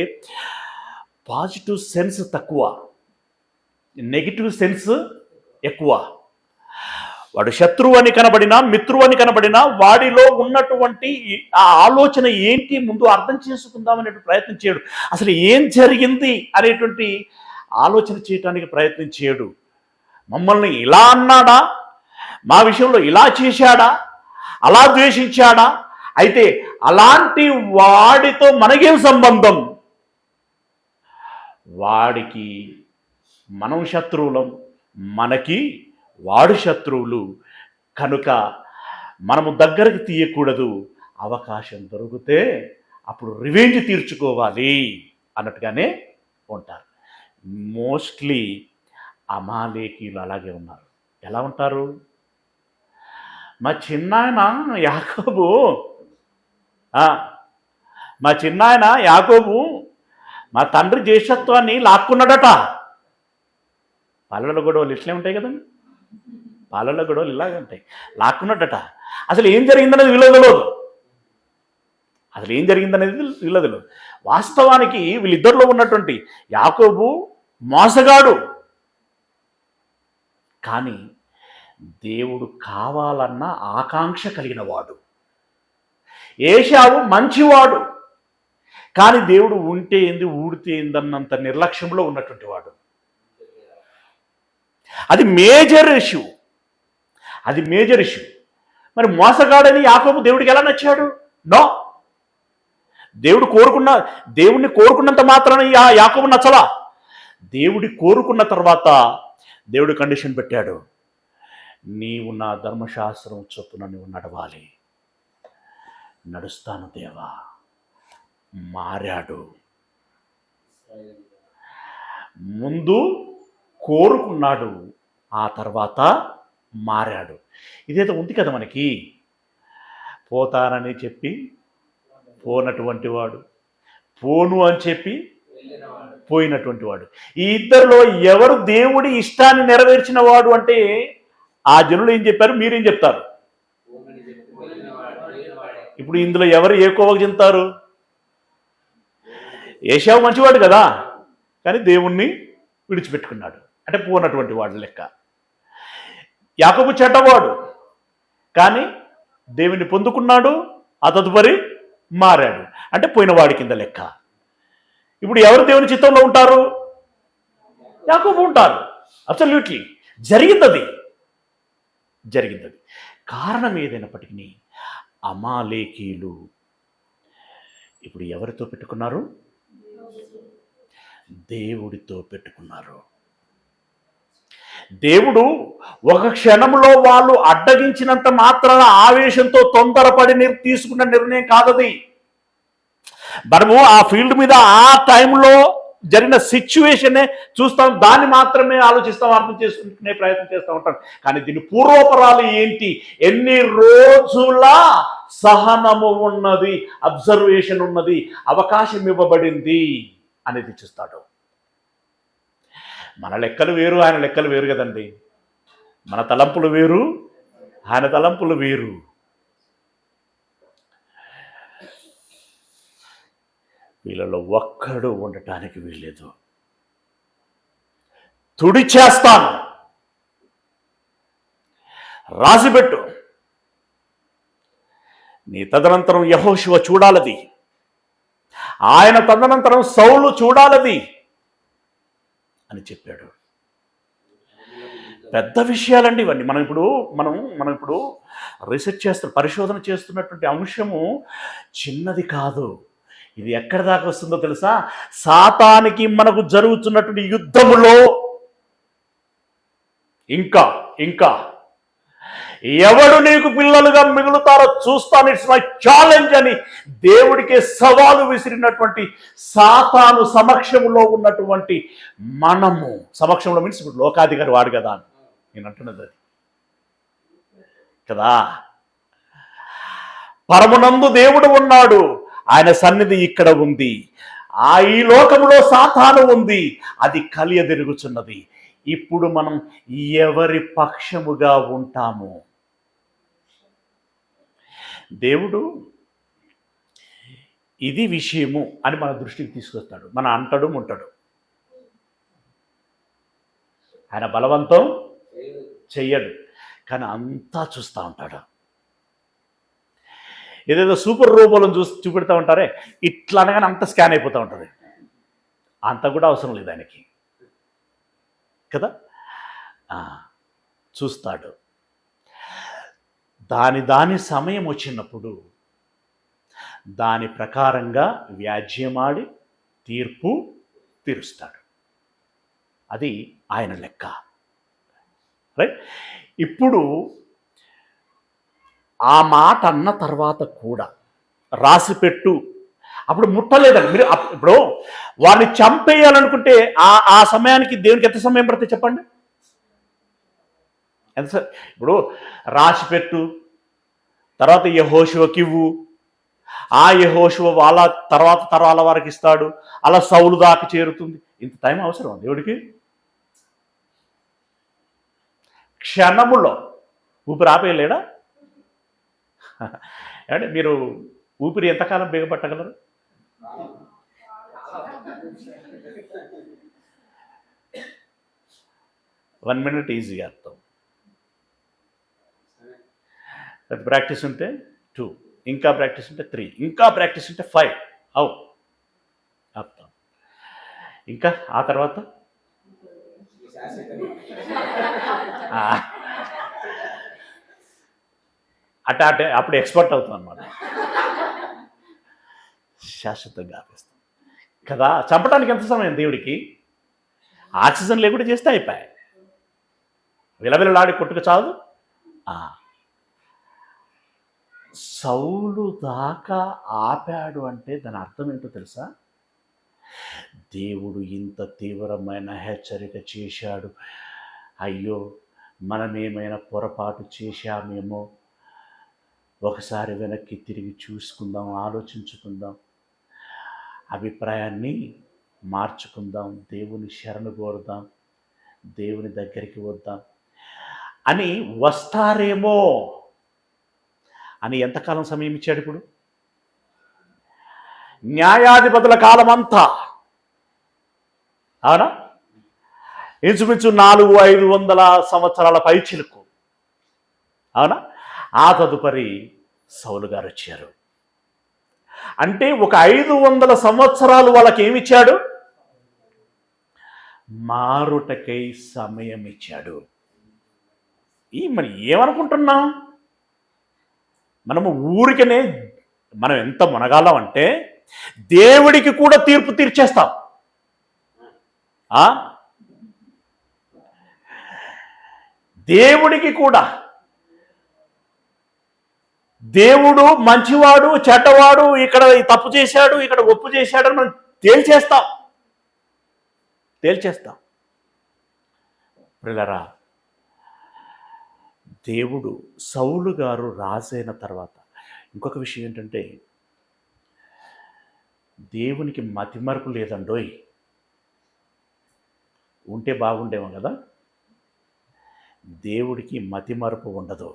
పాజిటివ్ సెన్స్ తక్కువ, నెగిటివ్ సెన్స్ ఎక్కువ. వాడు శత్రువు అని కనబడినా, మిత్రువు అని కనబడినా, వాడిలో ఉన్నటువంటి ఆ ఆలోచన ఏంటి ముందు అర్థం చేసుకుందామనే ప్రయత్నం చేయడు. అసలు ఏం జరిగింది అనేటువంటి ఆలోచన చేయడానికి ప్రయత్నం చేయడు. మమ్మల్ని ఇలా అన్నాడా, మా విషయంలో ఇలా చేశాడా, అలా ద్వేషించాడా, అయితే అలాంటి వాడితో మనకేం సంబంధం? వాడికి మనం శత్రువులం, మనకి వాడు శత్రువులు. కనుక మనము దగ్గరకు తీయకూడదు. అవకాశం దొరికితే అప్పుడు రివెంజ్ తీర్చుకోవాలి అన్నట్టుగానే ఉంటారు. మోస్ట్లీ అమాలేకీయులు అలాగే ఉన్నారు. ఎలా ఉంటారు? మా చిన్నాయన యాకోబు మా తండ్రి జ్యేష్ఠత్వాన్ని లాక్కున్నాడట. పల్లెల గొడవలు ఇట్లే ఉంటాయి కదండి. పాలల్లో గొడవలు ఇలాగంటాయి, లాక్కున్నట్టట. అసలు ఏం జరిగిందనేది వీళ్ళకి తెలియదు. అసలు ఏం జరిగిందనేది వీళ్ళకి తెలియదు. వాస్తవానికి వీళ్ళిద్దరిలో ఉన్నటువంటి యాకోబు మోసగాడు, కానీ దేవుడు కావాలన్న ఆకాంక్ష కలిగిన వాడు. ఏశావు మంచివాడు, కానీ దేవుడు ఉంటే ఏంది ఊడితే ఏందన్నంత నిర్లక్ష్యంలో ఉన్నటువంటి వాడు. అది మేజర్ ఇష్యూ, అది మేజర్ ఇష్యూ. మరి మోసగాడని యాకోబు దేవుడికి ఎలా నచ్చాడు? నో. దేవుడిని కోరుకున్నంత మాత్రాన యాకోబు నచ్చలా. దేవుడి కోరుకున్న తర్వాత దేవుడు కండిషన్ పెట్టాడు, నీవు నా ధర్మశాస్త్రం చొప్పున నువ్వు నడవాలి. నడుస్తాను దేవా. మారాడు. ముందు కోరుకున్నాడు, ఆ తర్వాత మారాడు. ఇదేదో ఉంది కదా మనకి, పోతానని చెప్పి పోనటువంటి వాడు, పోను అని చెప్పి పోయినటువంటి వాడు. ఈ ఇద్దరిలో ఎవరు దేవుడి ఇష్టాన్ని నెరవేర్చిన వాడు అంటే ఆ జనులు ఏం చెప్పారు, మీరేం చెప్తారు? ఇప్పుడు ఇందులో ఎవరు ఏ కోవకు చెందుతారు? ఏశావు మంచివాడు కదా, కానీ దేవుణ్ణి విడిచిపెట్టుకున్నాడు అంటే పోనటువంటి వాడు లెక్క. యాకోబు చెడ్డవాడు, కానీ దేవుణ్ణి పొందుకున్నాడు, ఆ తదుపరి మారాడు అంటే పోయినవాడి కింద లెక్క. ఇప్పుడు ఎవరు దేవుని చిత్తంలో ఉంటారు? యాకోబు ఉంటారు. అబ్సల్యూట్లీ జరిగింది. కారణం ఏదైనప్పటికీ అమాలేకీలు ఇప్పుడు ఎవరితో పెట్టుకున్నారు? దేవుడితో పెట్టుకున్నారు. దేవుడు ఒక క్షణంలో వాళ్ళు అడ్డగించినంత మాత్రాన ఆవేశంతో తొందరపడి తీసుకున్న నిర్ణయం కాదది. మనము ఆ ఫీల్డ్ మీద ఆ టైంలో జరిగిన సిచ్యువేషనే చూస్తాం, దాన్ని మాత్రమే ఆలోచిస్తాం, అర్థం చేసుకునే ప్రయత్నం చేస్తూ ఉంటాం. కానీ దీని పూర్వపరాలు ఏంటి, ఎన్ని రోజుల సహనము ఉన్నది, అబ్జర్వేషన్ ఉన్నది, అవకాశం ఇవ్వబడింది అనేది చూస్తాడు. మన లెక్కలు వేరు, ఆయన లెక్కలు వేరు కదండి. మన తలంపులు వేరు, ఆయన తలంపులు వేరు. వీళ్ళలో ఒక్కడు ఉండటానికి వీల్లేదు. తుడి చేస్తాను, రాసిపెట్టు, నీ తదనంతరం యెహోషువ చూడాలది, ఆయన తదనంతరం సౌలు చూడాలది అని చెప్పాడు. పెద్ద విషయాలండి ఇవన్నీ. మనం ఇప్పుడు రీసెర్చ్ పరిశోధన చేస్తున్నటువంటి అంశము చిన్నది కాదు. ఇది ఎక్కడి దాకా వస్తుందో తెలుసా? సాతానికి మనకు జరుగుతున్నటువంటి యుద్ధములో ఇంకా ఎవడు నీకు పిల్లలుగా మిగులుతారో చూస్తాను, ఇట్స్ మై ఛాలెంజ్ అని దేవుడికే సవాలు విసిరినటువంటి సాతాను సమక్షంలో ఉన్నటువంటి మనము, సమక్షంలో మీన్స్ ఇప్పుడు లోకాధికారి వాడు కదా అని నేను అంటున్నది అది కదా. పరమునందు దేవుడు ఉన్నాడు, ఆయన సన్నిధి ఇక్కడ ఉంది. ఈ లోకంలో సాతాను ఉంది, అది కలియదిరుగుచున్నది. ఇప్పుడు మనం ఎవరి పక్షముగా ఉంటాము? దేవుడు ఇది విషయము అని మన దృష్టికి తీసుకొస్తాడు, మన అంటడు ముంటడు. ఆయన బలవంతం చెయ్యడు, కానీ అంతా చూస్తూ ఉంటాడు. ఏదేదో సూపర్ రూపంలో చూపెడతా ఉంటారే, ఇట్లా అనగానే అంత స్కాన్ అయిపోతూ ఉంటుంది. అంత కూడా అవసరం లేదు ఆయనకి కదా. చూస్తాడు. దాని సమయం వచ్చినప్పుడు దాని ప్రకారంగా వ్యాజ్యమాడి తీర్పు తీరుస్తాడు. అది ఆయన లెక్క. రైట్. ఇప్పుడు ఆ మాట అన్న తర్వాత కూడా రాసిపెట్టు, అప్పుడు ముట్టలేదండి. మీరు ఇప్పుడు వాడిని చంపేయాలనుకుంటే ఆ సమయానికి దేవునికి ఎంత సమయం పడితే చెప్పండి? ఎంత? ఇప్పుడు రాసిపెట్టు, తర్వాత యెహోషువకి ఇవ్వు, ఆ యెహోషువ వాళ్ళ తర్వాత తరాల వారికి ఇస్తాడు, అలా సౌలు దాకా చేరుతుంది. ఇంత టైం అవసరం దేవుడికి? క్షణములో ఊపిరి ఆపేయలేడా? అంటే మీరు ఊపిరి ఎంతకాలం బిగపట్టగలరు? వన్ మినిట్ ఈజీగా అర్థం. ప్రాక్టీస్ ఉంటే 2, ఇంకా ప్రాక్టీస్ ఉంటే 3, ఇంకా ప్రాక్టీస్ ఉంటే 5 అర్థం. ఇంకా ఆ తర్వాత అంటే అప్పుడు ఎక్స్పర్ట్ అవుతాం అన్నమాట. శాశ్వతంగా ఆపేస్తాం కదా. చంపడానికి ఎంత సమయం దేవుడికి? ఆక్సిజన్ లేకుండా చేస్తే అయిపోయాయి. విలవిలలాడి కొట్టుకు చాలు. సౌలు దాకా ఆపాడు అంటే దాని అర్థం ఏంటో తెలుసా? దేవుడు ఇంత తీవ్రమైన హెచ్చరిక చేశాడు. అయ్యో, మనమేమైనా పొరపాటు చేశామేమో, ఒకసారి వెనక్కి తిరిగి చూసుకుందాం, ఆలోచించుకుందాం, అభిప్రాయాన్ని మార్చుకుందాం, దేవుని శరణు కోరుదాం, దేవుని దగ్గరికి వద్దాం అని వస్తారేమో అని ఎంతకాలం సమయం ఇచ్చాడు? ఇప్పుడు న్యాయాధిపతుల కాలం అంతా, అవునా? ఇంచుమించు 400-500 సంవత్సరాల పైచిలుకు, అవునా? ఆ తదుపరి సౌలు గారు వచ్చారు. అంటే ఒక 500 సంవత్సరాలు వాళ్ళకి ఏమిచ్చాడు? మారుటకై సమయం ఇచ్చాడు. మరి ఏమనుకుంటున్నాం మనము? ఊరికనే మనం ఎంత మునగాలం అంటే దేవుడికి కూడా తీర్పు తీర్చేస్తాం. దేవుడికి కూడా, దేవుడు మంచివాడు చెడ్డవాడు, ఇక్కడ తప్పు చేశాడు ఇక్కడ ఒప్పు చేశాడు అని మనం తేల్చేస్తాం. ప్రియులారా, దేవుడు సౌలు గారు రాజైన తర్వాత ఇంకొక విషయం ఏంటంటే, దేవునికి మతిమరుపు లేదండోయ్. ఉంటే బాగుండేమో కదా. దేవుడికి మతిమరుపు ఉండదు.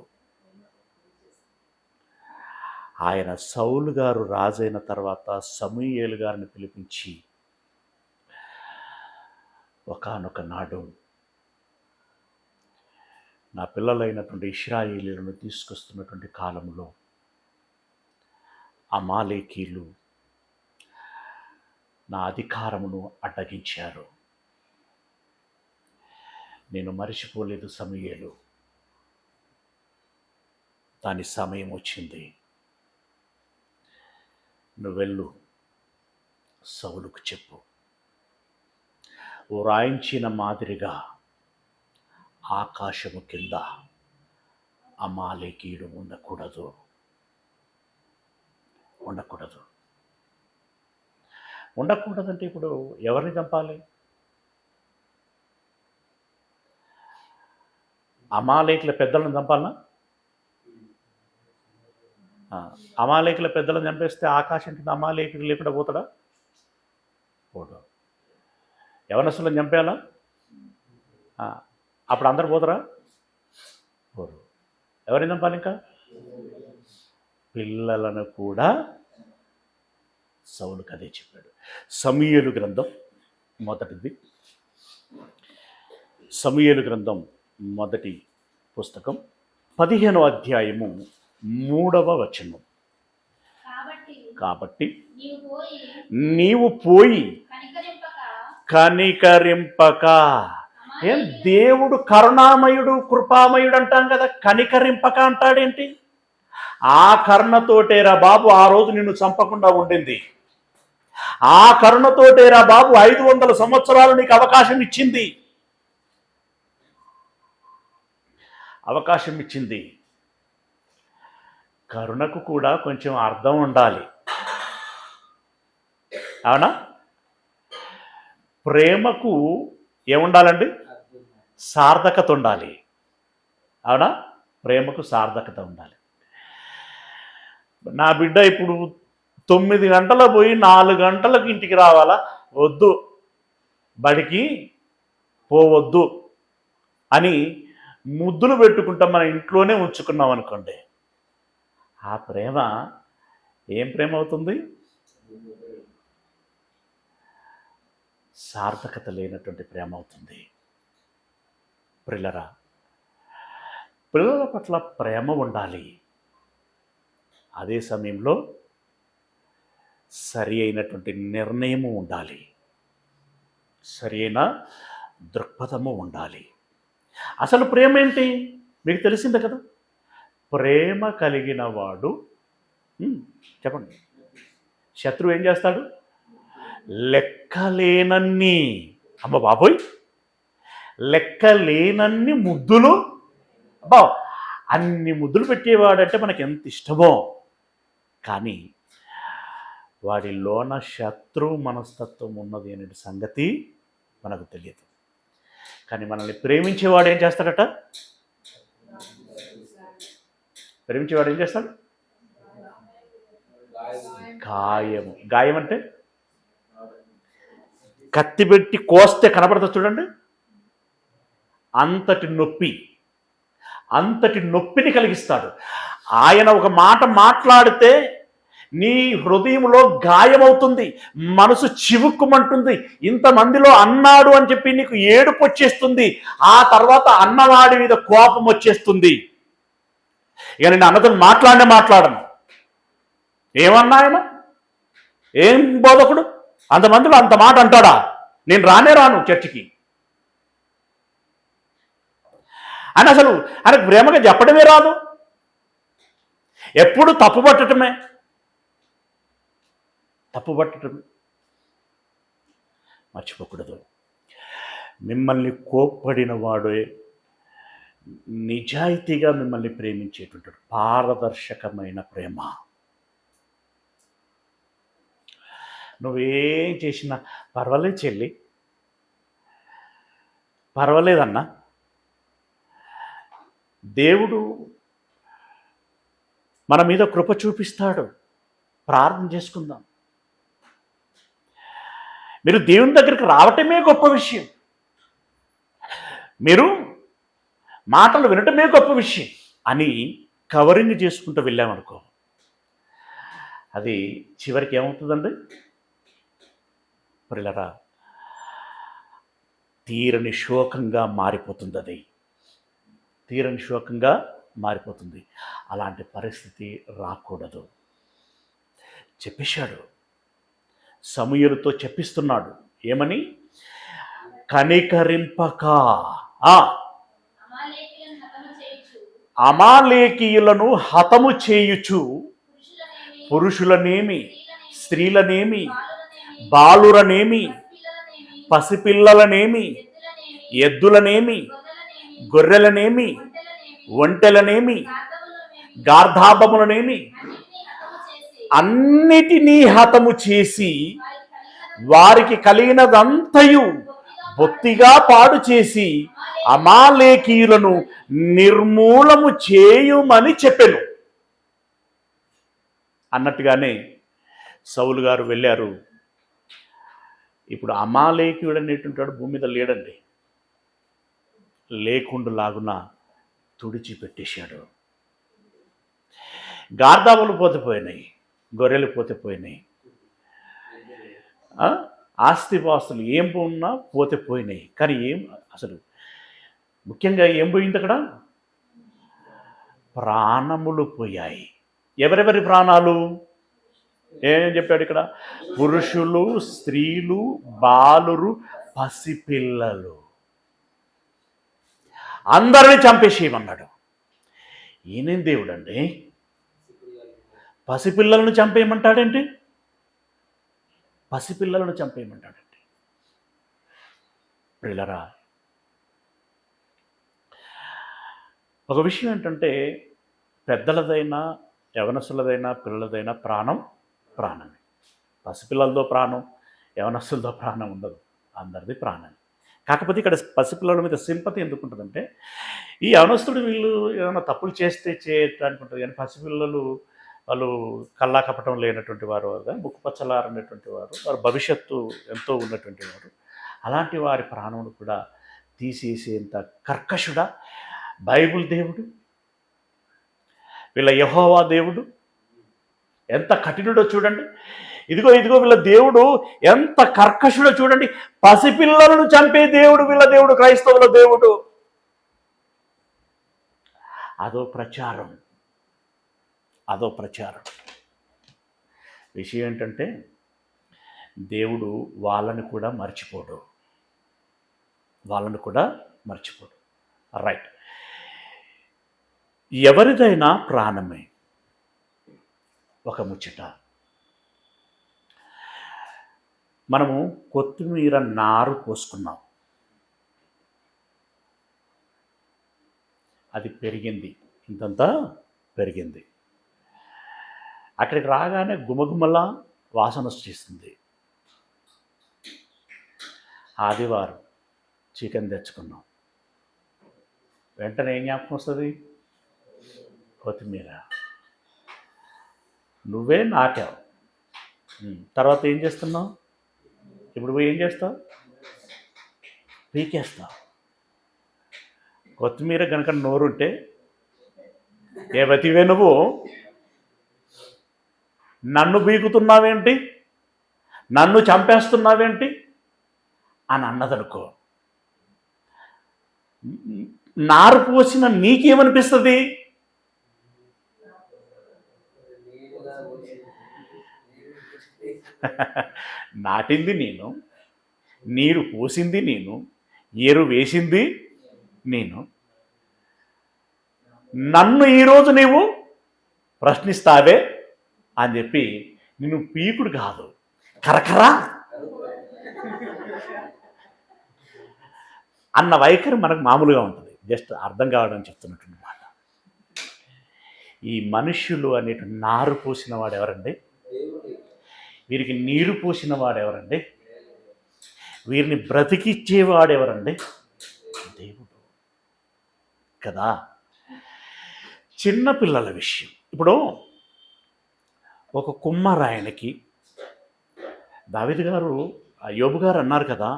ఆయన సౌలు గారు రాజైన తర్వాత సమూయేలు గారిని పిలిపించి, ఒకానొక నాడు నా పిల్లలైనటువంటి ఇశ్రాయేలీయులను తీసుకొస్తున్నటువంటి కాలంలో అమాలేకీలు నా అధికారమును అడ్డగించారు. నేను మరిచిపోలేదు సమూయేలు, దాని సమయం వచ్చింది. నువ్వెళ్ళు, సౌలుకు చెప్పు, వ్రాయించిన మాదిరిగా ఆకాశము కింద అమాలేకీయుడు ఉండకూడదు. ఉండకూడదంటే ఇప్పుడు ఎవరిని చంపాలి? అమాలేకుల పెద్దలను చంపాలనా? అమాలేకుల పెద్దలను చంపేస్తే ఆకాశం కింద అమాలేకుడు లేకుండా పోతాడా? పోడు. యవనస్తులను చంపేయాలా? అప్పుడు అందరు పోతారా? పోరు. ఎవరిని చంపాలి? ఇంకా పిల్లలను కూడా. సౌలుకు అదే చెప్పాడు. సమూయేలు గ్రంథం మొదటిది, సమూయేలు గ్రంథం మొదటి పుస్తకం 15వ అధ్యాయము 3వ వచనం. కాబట్టి నీవు పోయి కనికరింపక. ఏం దేవుడు కరుణామయుడు కృపామయుడు అంటాం కదా, కనికరింపక అంటాడేంటి? ఆ కరుణతోటేరా బాబు ఆ రోజు నిన్ను చంపకుండా ఉండింది. ఆ కరుణతోటేరా బాబు 500 సంవత్సరాలు నీకు అవకాశం ఇచ్చింది. కరుణకు కూడా కొంచెం అర్థం ఉండాలి, అవునా? ప్రేమకు ఏముండాలండి? సార్థకత ఉండాలి, అవునా? ప్రేమకు సార్థకత ఉండాలి. నా బిడ్డ ఇప్పుడు 9 గంటల పోయి 4 గంటలకు ఇంటికి రావాలా? వద్దు, బడికి పోవద్దు అని ముద్దులు పెట్టుకుంటాం, మన ఇంట్లోనే ఉంచుకున్నాం అనుకోండి, ఆ ప్రేమ ఏం ప్రేమ అవుతుంది? సార్థకత లేనటువంటి ప్రేమ అవుతుంది. పిల్లల పట్ల ప్రేమ ఉండాలి. అదే సమయంలో సరి అయినటువంటి నిర్ణయము ఉండాలి, సరి అయిన దృక్పథము ఉండాలి. అసలు ప్రేమ ఏంటి మీకు తెలిసిందే కదా. ప్రేమ కలిగిన వాడు చెప్పండి, శత్రువు ఏం చేస్తాడు? లెక్కలేనన్ని, అమ్మ బాబోయ్, లెక్కలేనన్ని ముద్దులు, అబ్బా అన్ని ముద్దులు పెట్టేవాడంటే మనకి ఎంత ఇష్టమో, కానీ వాడిలోన శత్రు మనస్తత్వం ఉన్నది అనే సంగతి మనకు తెలియదు. కానీ మనల్ని ప్రేమించేవాడు ఏం చేస్తాడట? ప్రేమించేవాడు ఏం చేస్తాడు? గాయము. గాయం అంటే కత్తి పెట్టి కోస్తే కనబడుతుంది చూడండి, అంతటి నొప్పి, అంతటి నొప్పిని కలిగిస్తాడు. ఆయన ఒక మాట మాట్లాడితే నీ హృదయంలో గాయమవుతుంది, మనసు చివుక్కుమంటుంది, ఇంతమందిలో అన్నాడు అని చెప్పి నీకు ఏడుపు వచ్చేస్తుంది, ఆ తర్వాత అన్నవాడి మీద కోపం వచ్చేస్తుంది. ఇక నేను అన్నతో మాట్లాడను. ఏమన్నా ఆయన ఏం బోధకుడు, అంతమందిలో అంత మాట అంటాడా? నేను రాను చర్చికి అని అసలు ఆయనకు ప్రేమగా చెప్పడమే రాదు, ఎప్పుడు తప్పుపట్టడమే. మర్చిపోకూడదు. మిమ్మల్ని కోప్పడిన వాడే నిజాయితీగా మిమ్మల్ని ప్రేమించేటుంటాడు. పారదర్శకమైన ప్రేమ. నువ్వేం చేసినా పర్వాలేదు చెల్లి, పర్వాలేదన్నా, దేవుడు మన మీద కృప చూపిస్తాడు, ప్రార్థన చేసుకుందాం. మీరు దేవుని దగ్గరికి రావటమే గొప్ప విషయం, మీరు మాటలు వినటమే గొప్ప విషయం అని కవరింగ్ చేసుకుంటూ వెళ్ళామనుకో, అది చివరికి ఏమవుతుందండి? పిల్లరా, తీరని శోకంగా మారిపోతుంది. అది తీరని శోకంగా మారిపోతుంది. అలాంటి పరిస్థితి రాకూడదు. చెప్పేశాడు, సమూయేలుతో చెప్పిస్తున్నాడు, ఏమని? కనికరింపక అమాలేకీయులను హతము చేయుచు పురుషులనేమి, స్త్రీలనేమి, బాలురనేమి, పసిపిల్లలనేమి, ఎద్దులనేమి, గొర్రెలనేమి, ఒంటెలనేమి, గార్ధాబములనేమి అన్నిటినీ హతము చేసి వారికి కలిగినదంతయు బొత్తిగా పాడు చేసి అమాలేకీయులను నిర్మూలము చేయుమని చెప్పెను. అన్నట్టుగానే సౌలు గారు వెళ్ళారు. ఇప్పుడు అమాలేకీయుడు అనేటుంటాడు భూమి మీద లేడండి, లేకుండా లాగున తుడిచిపెట్టేశాడు. గార్ధాబులు పోయినాయి, గొర్రెలు పోయినాయి, ఆస్తిపాస్తులు ఏం ఉన్నా పోయినాయి. కానీ అసలు ముఖ్యంగా ఏం పోయింది అక్కడ? ప్రాణములు పోయాయి. ఎవరెవరి ప్రాణాలు? ఏం చెప్పాడు ఇక్కడ? పురుషులు, స్త్రీలు, బాలురు, పసిపిల్లలు, అందరినీ చంపేసేయమన్నాడు. ఈయనేం దేవుడు అండి, పసిపిల్లలను చంపేయమంటాడేంటి? పసిపిల్లలను చంపేయమంటాడండి. ప్రియులరా, ఒక విషయం ఏంటంటే, పెద్దలదైనా యవనస్తులదైనా పిల్లలదైనా ప్రాణమే. పసిపిల్లలతో ప్రాణం, యవనస్తులతో ప్రాణం ఉండదు, అందరిది ప్రాణం. కాకపోతే ఇక్కడ పసిపిల్లల మీద సింపతి ఎందుకు ఉంటుందంటే, ఈ యవనస్తుడు వీళ్ళు ఏమైనా తప్పులు చేస్తే చేయటానికి ఉంటుంది, కానీ పసిపిల్లలు వాళ్ళు కల్లా కపటం లేనటువంటి వారు, ముక్కుపచ్చలారనేటువంటి వారు, వారి భవిష్యత్తు ఎంతో ఉన్నటువంటి వారు. అలాంటి వారి ప్రాణములు కూడా తీసేసేంత కర్కశుడా, బైబిల్ దేవుడు, వీళ్ళ యెహోవా దేవుడు ఎంత కఠినుడో చూడండి. ఇదిగో ఇదిగో వీళ్ళ దేవుడు ఎంత కర్కశుడో చూడండి. పసిపిల్లలను చంపే దేవుడు వీళ్ళ దేవుడు, క్రైస్తవుల దేవుడు. అదో ప్రచారం. విషయం ఏంటంటే దేవుడు వాళ్ళని కూడా మర్చిపోడు. రైట్. ఎవరిదైనా ప్రాణమే. ఒక ముచ్చట, మనము కొత్తిమీర నారు పోసుకున్నాం, అది పెరిగింది, ఇంతంతా పెరిగింది. అక్కడికి రాగానే గుమగుమలా వాసన వచ్చేస్తుంది. ఆదివారం చికెన్ తెచ్చుకున్నాం, వెంటనే ఏం జ్ఞాపకం వస్తుంది? కొత్తిమీర. నువ్వే నాటావు, తర్వాత ఏం చేస్తున్నావు? ఇప్పుడు పోయి ఏం చేస్తావు? పీకేస్తావు. కొత్తిమీర కనుక నోరుంటే ఏ బతివే నువ్వు, నన్ను బీకుతున్నావేంటి, నన్ను చంపేస్తున్నావేంటి అని అన్నదనుకో, నారు పోసిన నీకేమనిపిస్తుంది? నాటింది నేను, నీరు పోసింది నేను, ఏరు వేసింది నేను. నన్ను ఈరోజు నీవు ప్రశ్నిస్తావే అని చెప్పి నిన్ను పీకుడు కాదు, కరకరా అన్న వైఖరి మనకు మామూలుగా ఉంటుంది. జస్ట్ అర్థం కావడం చెప్తున్నటువంటి మాట. ఈ మనుష్యులు అనేటువంటి నారు పోసిన వాడు ఎవరండి? వీరికి నీరు పోసిన వాడు ఎవరండి? వీరిని బ్రతికిచ్చేవాడు ఎవరండి? దేవుడు కదా. చిన్నపిల్లల విషయం, ఇప్పుడు ఒక కుమ్మరాయనకి దావీదు గారు, యోబు గారు అన్నారు కదా,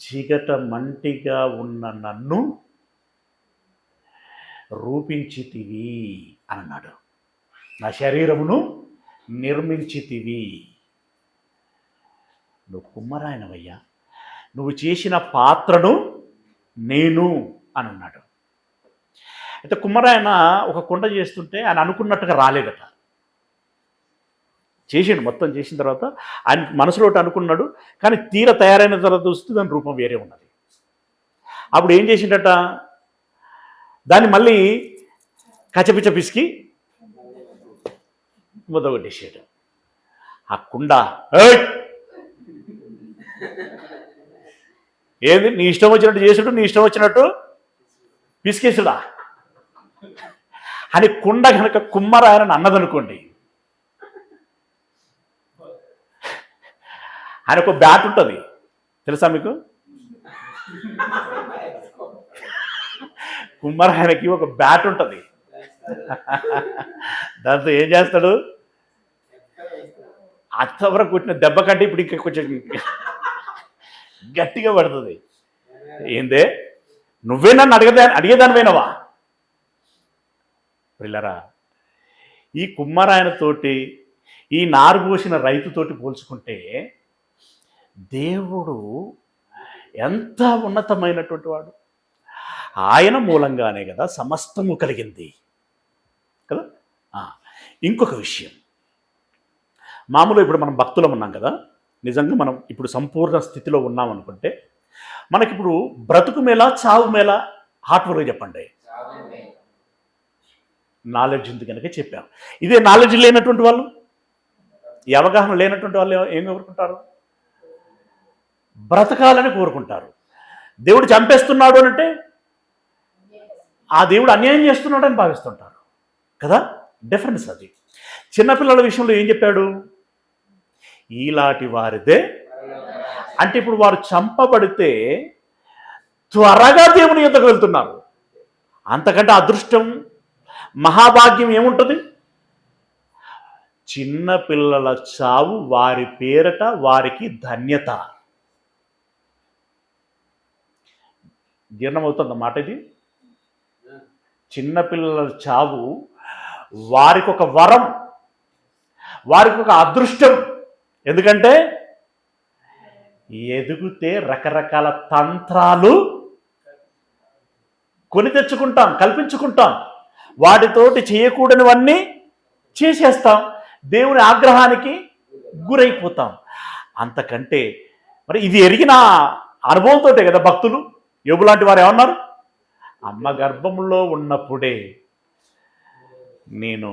జిగట మంటిగా ఉన్న నన్ను రూపించితివి అన్నాడు, నా శరీరమును నిర్మించితివి. నువ్వు కుమ్మరాయనవయ్యా, నువ్వు చేసిన పాత్రను నేను అని అన్నాడు. అయితే కుమ్మరాయన ఒక కుండ చేస్తుంటే ఆయన అనుకున్నట్టుగా రాలేదట. చేసిండు, మొత్తం చేసిన తర్వాత ఆయన మనసులో అనుకున్నాడు, కానీ తీర తయారైన తర్వాత చూస్తే దాని రూపం వేరే ఉన్నది. అప్పుడు ఏం చేసిండట, దాన్ని మళ్ళీ కచ్చపిచ్చ పిసికి ముద్దగొట్టేసాడు. ఆ కుండ ఏంది, నీ ఇష్టం వచ్చినట్టు చేసుడు, నీ ఇష్టం వచ్చినట్టు పిసికేసుడా అని కుండ కనుక కుమ్మరాయనని అన్నదనుకోండి, ఆయనకు బ్యాట్ ఉంటుంది తెలుసా మీకు? కుమ్మరాయనకి ఒక బ్యాట్ ఉంటుంది. దాంతో ఏం చేస్తాడు? అంతవరకు కొట్టిన దెబ్బ కంటే ఇప్పుడు ఇంకా కొంచెం గట్టిగా పడుతుంది. ఏందే, నువ్వే నన్ను అడిగేదానివైనవా? పిల్లరా, ఈ కుమ్మరాయనతోటి ఈ నారు పోసిన రైతుతోటి పోల్చుకుంటే దేవుడు ఎంత ఉన్నతమైనటువంటి వాడు. ఆయన మూలంగానే కదా సమస్తము కలిగింది కదా. ఇంకొక విషయం, మామూలుగా ఇప్పుడు మనం భక్తులం ఉన్నాం కదా, నిజంగా మనం ఇప్పుడు సంపూర్ణ స్థితిలో ఉన్నాం అనుకుంటే మనకిప్పుడు బ్రతుకు మేళ చావు మేళ హార్ట్ వర్క్ చెప్పండి. నాలెడ్జ్ ఉంది కనుక చెప్పాం. ఇదే నాలెడ్జ్ లేనటువంటి వాళ్ళు, ఈ అవగాహన లేనటువంటి వాళ్ళు ఏం కోరుకుంటారు? బ్రతకాలని కోరుకుంటారు. దేవుడు చంపేస్తున్నాడు అంటే ఆ దేవుడు అన్యాయం చేస్తున్నాడు అని భావిస్తుంటారు కదా. డిఫరెన్స్ అది. చిన్నపిల్లల విషయంలో ఏం చెప్పాడు? ఈలాంటి వారిదే అంటే ఇప్పుడు వారు చంపబడితే త్వరగా దేవుని యొద్దకు వెళ్తున్నారు. అంతకంటే అదృష్టం, మహాభాగ్యం ఏముంటుంది? చిన్న పిల్లల చావు వారి పేరట వారికి ధన్యత. జీర్ణమవుతుందన్నమాట ఇది. చిన్నపిల్లల చావు వారికి ఒక వరం, వారికి ఒక అదృష్టం. ఎందుకంటే ఎదిగితే రకరకాల తంత్రాలు కొని తెచ్చుకుంటాం, కల్పించుకుంటాం, వాటితోటి చేయకూడనివన్నీ చేసేస్తాం, దేవుని ఆగ్రహానికి గురైపోతాం. అంతకంటే మరి ఇది ఎరిగిన అనుభవంతో కదా భక్తులు, యోబు లాంటి వారు ఏమన్నారు, అమ్మ గర్భంలో ఉన్నప్పుడే నేను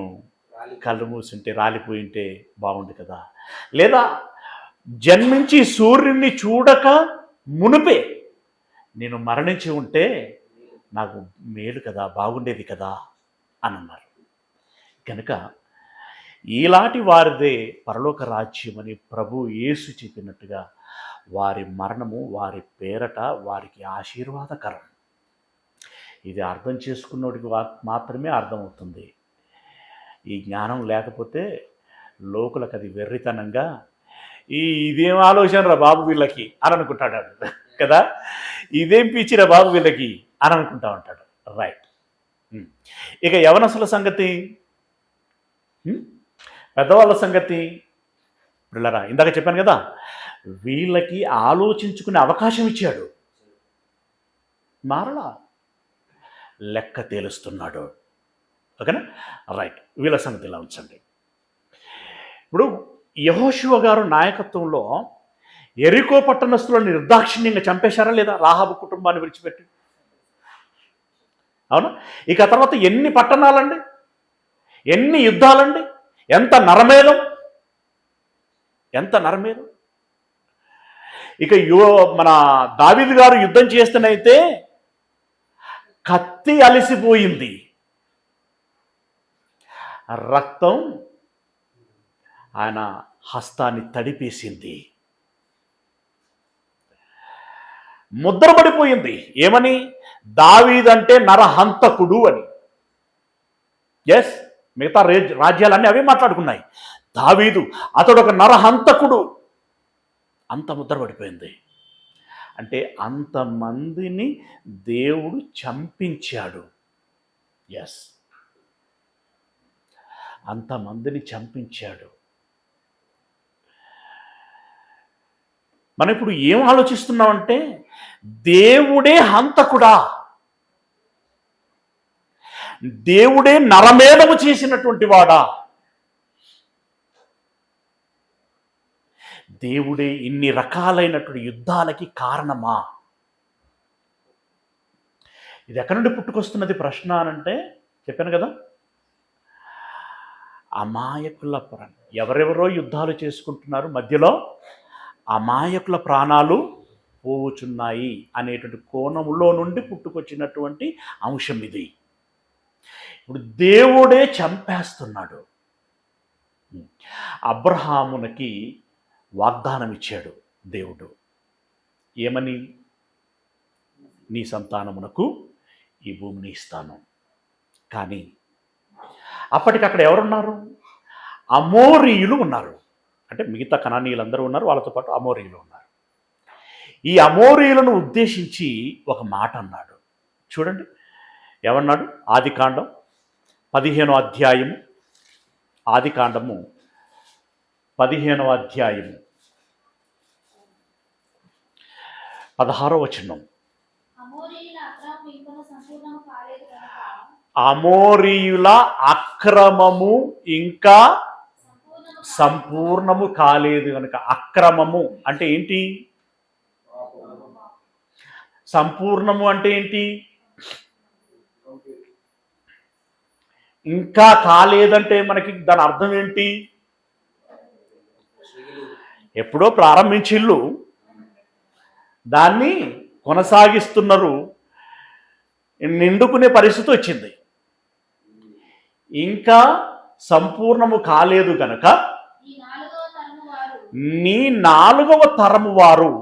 కళ్ళు మూసుంటే రాలిపోయింటే బాగుండు కదా, లేదా జన్మించి సూర్యుడిని చూడక మునిపే నేను మరణించి ఉంటే నాకు మేలు కదా, బాగుండేది కదా అని అన్నారు. కనుక ఈలాంటి వారిదే పరలోక రాజ్యం అని ప్రభు యేసు చెప్పినట్టుగా వారి మరణము వారి పేరట వారికి ఆశీర్వాదకరం. ఇది అర్థం చేసుకున్నోడికి మాత్రమే అర్థమవుతుంది. ఈ జ్ఞానం లేకపోతే లోకులకు అది వెర్రితనంగా ఇదేం ఆలోచన రా బాబు వీళ్ళకి అని అనుకుంటాడు కదా, ఇదేం పిచ్చిరా బాబు వీళ్ళకి అని అనుకుంటా ఉంటాడు. రైట్. ఇక యవనస్తుల సంగతి, పెద్దవాళ్ళ సంగతి పిల్లరా, ఇందాక చెప్పాను కదా, వీళ్ళకి ఆలోచించుకునే అవకాశం ఇచ్చాడు, మారలా లెక్క తేలుస్తున్నాడు. ఓకేనా? రైట్. వీళ్ళ సంగతి ఇలా ఉంచండి. ఇప్పుడు యెహోషువ గారు నాయకత్వంలో యెరికో పట్టణస్తులను నిర్దాక్షిణ్యంగా చంపేశారా లేదా, రాహాబు కుటుంబాన్ని విడిచిపెట్టి? అవునా? ఇక తర్వాత ఎన్ని పట్టణాలండి, ఎన్ని యుద్ధాలండి, ఎంత నరమేధం, ఎంత నరమేధం. ఇక మన దావీదు గారు యుద్ధం చేస్తేనైతే కత్తి అలసిపోయింది, రక్తం ఆయన హస్తాన్ని తడిపేసింది, ముద్రపడిపోయింది. ఏమని? దావీదంటే నరహంతకుడు అని. ఎస్, మిగతా రాజ్యాలన్నీ అవే మాట్లాడుకున్నాయి. దావీదు అతడు ఒక నరహంతకుడు, అంత ముద్రపడిపోయింది. అంటే అంతమందిని దేవుడు చంపించాడు. ఎస్, అంతమందిని చంపించాడు. మనం ఇప్పుడు ఏం ఆలోచిస్తున్నామంటే, దేవుడే హంతకుడా, దేవుడే నరమేధము చేసినటువంటి వాడా, దేవుడే ఇన్ని రకాలైనటువంటి యుద్ధాలకి కారణమా? ఇది ఎక్కడి నుండి పుట్టుకొస్తున్నది ప్రశ్న అనంటే, చెప్పాను కదా, అమాయకుల ప్రాణం, ఎవరెవరో యుద్ధాలు చేసుకుంటున్నారు, మధ్యలో అమాయకుల ప్రాణాలు పోవుచున్నాయి అనేటువంటి కోణంలో నుండి పుట్టుకొచ్చినటువంటి అంశం ఇది. ఇప్పుడు దేవుడే చంపేస్తున్నాడు. అబ్రహామునకి వాగ్దానం ఇచ్చాడు దేవుడు, ఏమని? నీ సంతానమునకు ఈ భూమిని ఇస్తాను. కానీ అప్పటికక్కడ ఎవరున్నారు? అమోరీయులు ఉన్నారు. అంటే మిగతా కనానీయులందరూ ఉన్నారు, వాళ్ళతో పాటు అమోరీయులు ఉన్నారు. ఈ అమోరీయులను ఉద్దేశించి ఒక మాట అన్నాడు. చూడండి ఏమన్నాడు? ఆదికాండం 15వ అధ్యాయము, ఆదికాండము 15వ అధ్యాయము 16వ వచనం. అమోరీయుల అక్రమము ఇంకా సంపూర్ణము కాలేదు కనుక. అక్రమము అంటే ఏంటి? సంపూర్ణము అంటే ఏంటి? ఇంకా కాలేదంటే మనకి దాని అర్థం ఏంటి? ఎప్పుడో ప్రారంభించిల్లు, దాన్ని కొనసాగిస్తున్నారు, నిండుకునే పరిస్థితి వచ్చింది. ఇంకా సంపూర్ణము కాలేదు కనుక నీ 4వ తరము వారు,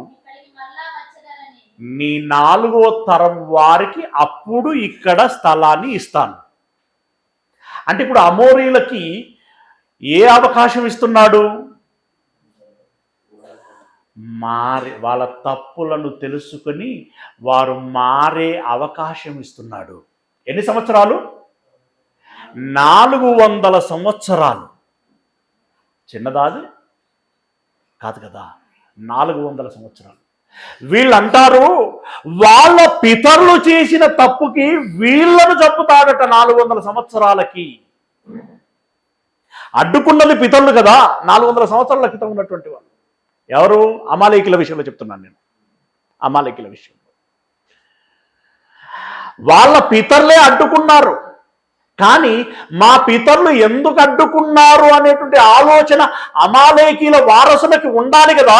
నీ 4వ తరం వారికి అప్పుడు ఇక్కడ స్థలాన్ని ఇస్తాను. అంటే ఇప్పుడు అమోరీలకి ఏ అవకాశం ఇస్తున్నాడు? వాళ్ళ తప్పులను తెలుసుకొని వారు మారే అవకాశం ఇస్తున్నాడు. ఎన్ని సంవత్సరాలు? 400 సంవత్సరాలు. చిన్నదాది కాదు కదా, 400 సంవత్సరాలు. వీళ్ళంటారు వాళ్ళ పితరులు చేసిన తప్పుకి వీళ్ళను చంపుతాడట 400 సంవత్సరాలకి. అడ్డుకున్నది పితరులు కదా, 400 సంవత్సరాల క్రితం ఉన్నటువంటి వాళ్ళు. ఎవరు? అమాలేకీల విషయంలో చెప్తున్నాను నేను. అమాలేకీల విషయంలో వాళ్ళ పితరులే అడ్డుకున్నారు. కానీ మా పితరులు ఎందుకు అడ్డుకున్నారు అనేటువంటి ఆలోచన అమాలేకీల వారసులకి ఉండాలి కదా.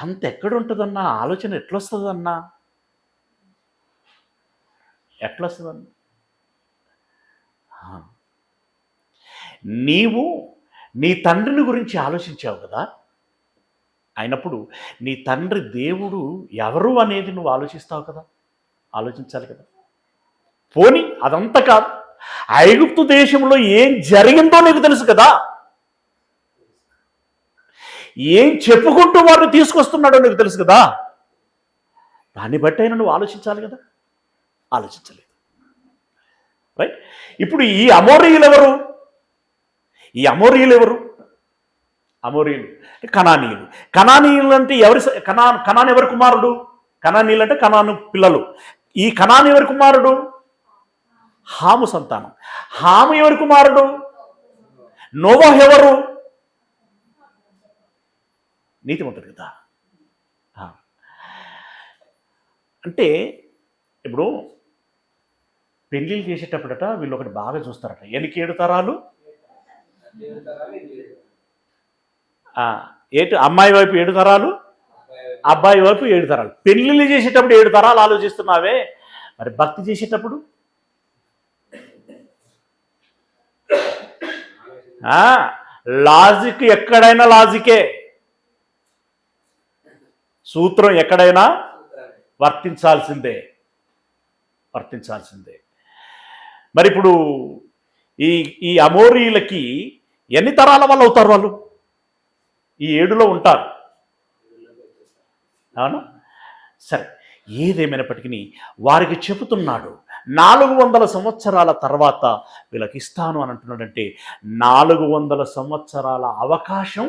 అంత ఎక్కడుంటుందన్నా ఆలోచన? ఎట్లొస్తుందన్నా? ఎట్లొస్తుందన్నా? నీవు నీ తండ్రిని గురించి ఆలోచించావు కదా, అయినప్పుడు నీ తండ్రి దేవుడు ఎవరు అనేది నువ్వు ఆలోచిస్తావు కదా, ఆలోచించాలి కదా. పోనీ అదంతా కాదు, ఐగుప్తు దేశంలో ఏం జరిగిందో నీకు తెలుసు కదా, ఏం చెప్పుకుంటూ వారిని తీసుకొస్తున్నాడో నీకు తెలుసు కదా. దాన్ని బట్టి అయినా నువ్వు ఆలోచించాలి కదా, ఆలోచించలేదు. రైట్. ఇప్పుడు ఈ అమోరీయులు ఎవరు? ఈ అమోరీయులు ఎవరు? అమోరీయులు కనానీయులు. కనానీయులు అంటే ఎవరి? కనాన్ ఎవరి కుమారుడు? కనానీయులు అంటే కనాను పిల్లలు. ఈ కనాను ఎవరి కుమారుడు? హాము సంతానం. హాము ఎవరి కుమారుడు? నోవహు ఎవరు? నీతిమంతుడు కదా. అంటే ఇప్పుడు పెళ్ళిళ్ళు చేసేటప్పుడట వీళ్ళు ఒకటి బాగా చూస్తారట, ఎనికి 7 తరాలు? ఏటు అమ్మాయి వైపు 7 తరాలు, అబ్బాయి వైపు 7 తరాలు. పెళ్ళిళ్ళు చేసేటప్పుడు 7 తరాలు ఆలోచిస్తున్నావే, మరి భక్తి చేసేటప్పుడు? లాజిక్ ఎక్కడైనా లాజికే, సూత్రం ఎక్కడైనా వర్తించాల్సిందే, వర్తించాల్సిందే. మరి ఇప్పుడు ఈ అమోరీలకి ఎన్ని తరాల వాళ్ళు అవుతారు? వాళ్ళు ఈ 7లో ఉంటారు, అవునా? సరే, ఏదేమైనప్పటికీ వారికి చెబుతున్నాడు 400 సంవత్సరాల తర్వాత వీళ్ళకి ఇస్తాను అని అంటున్నాడంటే 400 సంవత్సరాల అవకాశం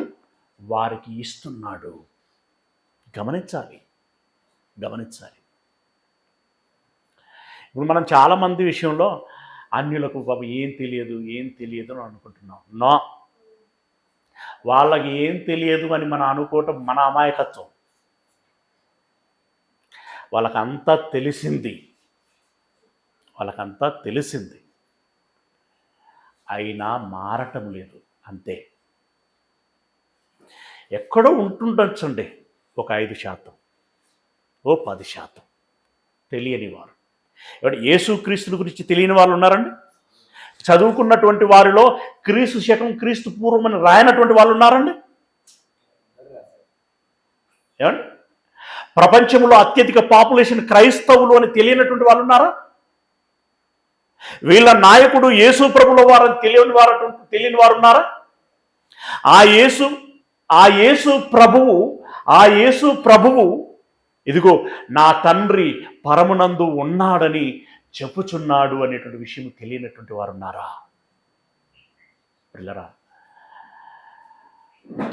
వారికి ఇస్తున్నాడు. గమనించాలి, గమనించాలి. ఇప్పుడు మనం చాలామంది విషయంలో అన్యులకు బాబు ఏం తెలియదు, ఏం తెలియదు అని అనుకుంటున్నాం. నో, వాళ్ళకి ఏం తెలియదు అని మనం అనుకోవటం మన అమాయకత్వం. వాళ్ళకంతా తెలిసింది, వాళ్ళకంతా తెలిసింది, అయినా మారటం లేదు, అంతే. ఎక్కడో ఉంటుండొచ్చండి ఒక 5%, ఓ 10% తెలియని వారు. యేసుక్రీస్తుని గురించి తెలియని వాళ్ళు ఉన్నారండి? చదువుకున్నటువంటి వారిలో క్రీస్తు శకం క్రీస్తు పూర్వం అని రాయనటువంటి వాళ్ళు ఉన్నారండి? ఏమండి? ప్రపంచంలో అత్యధిక పాపులేషన్ క్రైస్తవులు అని తెలియనటువంటి వాళ్ళు ఉన్నారా? వీళ్ళ నాయకుడు యేసు ప్రభుల వారని తెలియని వారు ఉన్నారా? ఆ యేసు ప్రభువు ఇదిగో నా తండ్రి పరమునందు ఉన్నాడని చెప్పుచున్నాడు అనేటువంటి విషయం తెలియనటువంటి వారు ఉన్నారా? పిల్లరా,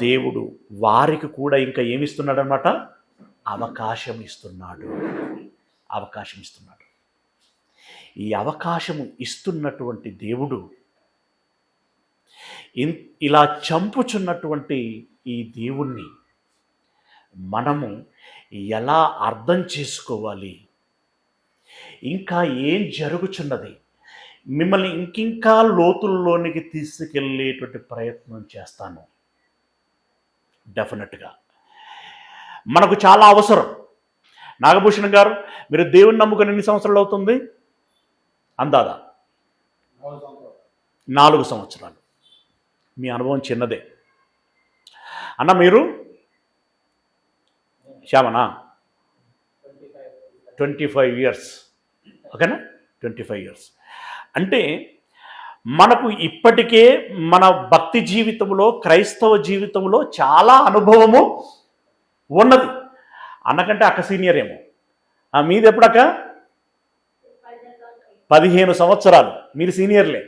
దేవుడు వారికి కూడా ఇంకా ఏమిస్తున్నాడు అన్నమాట? అవకాశం ఇస్తున్నాడు, అవకాశం ఇస్తున్నాడు. ఈ అవకాశము ఇస్తున్నటువంటి దేవుడు ఇలా చంపుచున్నటువంటి ఈ దేవుణ్ణి మనము ఎలా అర్థం చేసుకోవాలి? ఇంకా ఏం జరుగుచున్నది? మిమ్మల్ని ఇంకింకా లోతుల్లోనికి తీసుకెళ్ళేటువంటి ప్రయత్నం చేస్తాను. డెఫినెట్గా మనకు చాలా అవసరం. నాగభూషణం గారు, మీరు దేవుని నమ్ముకుని ఎన్ని సంవత్సరాలు అవుతుంది? అందాదా 4 సంవత్సరాలు. మీ అనుభవం చిన్నదే అన్న. మీరు శ్యామనా 25 years, ఓకేనా? 25 years అంటే మనకు ఇప్పటికే మన భక్తి జీవితంలో, క్రైస్తవ జీవితంలో చాలా అనుభవము ఉన్నది. అన్నకంటే అక్క సీనియర్ ఏమో, మీది ఎప్పుడక్క? 15 సంవత్సరాలు. మీరు సీనియర్లే,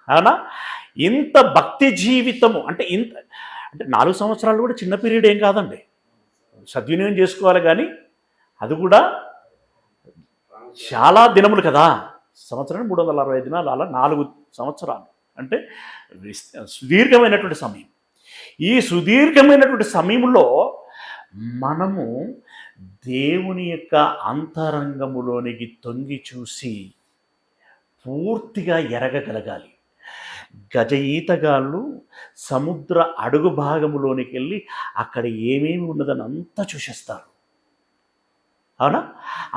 అవునా? ఇంత భక్తి జీవితము అంటే అంటే 4 సంవత్సరాలు కూడా చిన్న పీరియడ్ ఏం కాదండి, సద్వినియోగం చేసుకోవాలి. కానీ అది కూడా చాలా దినములు కదా, సంవత్సరానికి 365 దినాలు, అలా 4 సంవత్సరాలు అంటే సుదీర్ఘమైనటువంటి సమయం. ఈ సుదీర్ఘమైనటువంటి సమయంలో మనము దేవుని యొక్క అంతరంగములోనికి తొంగి చూసి పూర్తిగా ఎరగగలగాలి. గజ ఈతగాళ్ళు సముద్ర అడుగు భాగములోనికి వెళ్ళి అక్కడ ఏమేమి ఉన్నదని అంతా చూసేస్తారు, అవునా?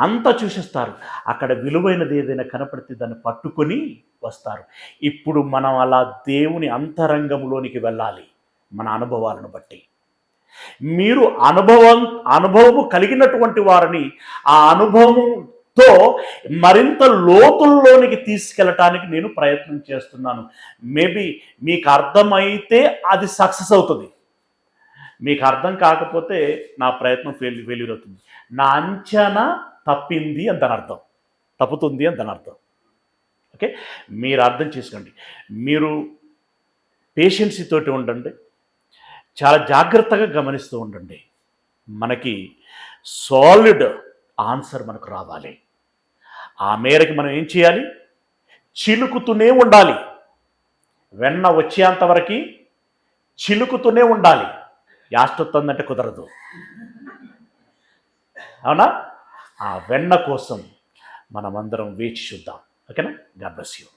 అంతా చూసేస్తారు. అక్కడ విలువైనది ఏదైనా కనపడితే దాన్ని పట్టుకొని వస్తారు. ఇప్పుడు మనం అలా దేవుని అంతరంగంలోనికి వెళ్ళాలి మన అనుభవాలను బట్టి. మీరు అనుభవము కలిగినటువంటి వారిని ఆ అనుభవంతో మరింత లోతుల్లోనికి తీసుకెళ్ళటానికి నేను ప్రయత్నం చేస్తున్నాను. మేబీ మీకు అర్థమైతే అది సక్సెస్ అవుతుంది, మీకు అర్థం కాకపోతే నా ప్రయత్నం ఫెయిల్యూర్ అవుతుంది. నా అంచనా తప్పింది అని దాని అర్థం, తప్పుతుంది అని దాని అర్థం. ఓకే, మీరు అర్థం చేసుకోండి. మీరు పేషెన్సీ తోటి ఉండండి, చాలా జాగ్రత్తగా గమనిస్తూ ఉండండి. మనకి సాలిడ్ ఆన్సర్ మనకు రావాలి. ఆ మేరకు మనం ఏం చేయాలి? చిలుకుతూనే ఉండాలి. వెన్న వచ్చేంతవరకు చిలుకుతూనే ఉండాలి. యాష్టొత్తందంటే కుదరదు, అవునా? ఆ వెన్న కోసం మనమందరం వేచి చూద్దాం. ఓకేనా? God bless you.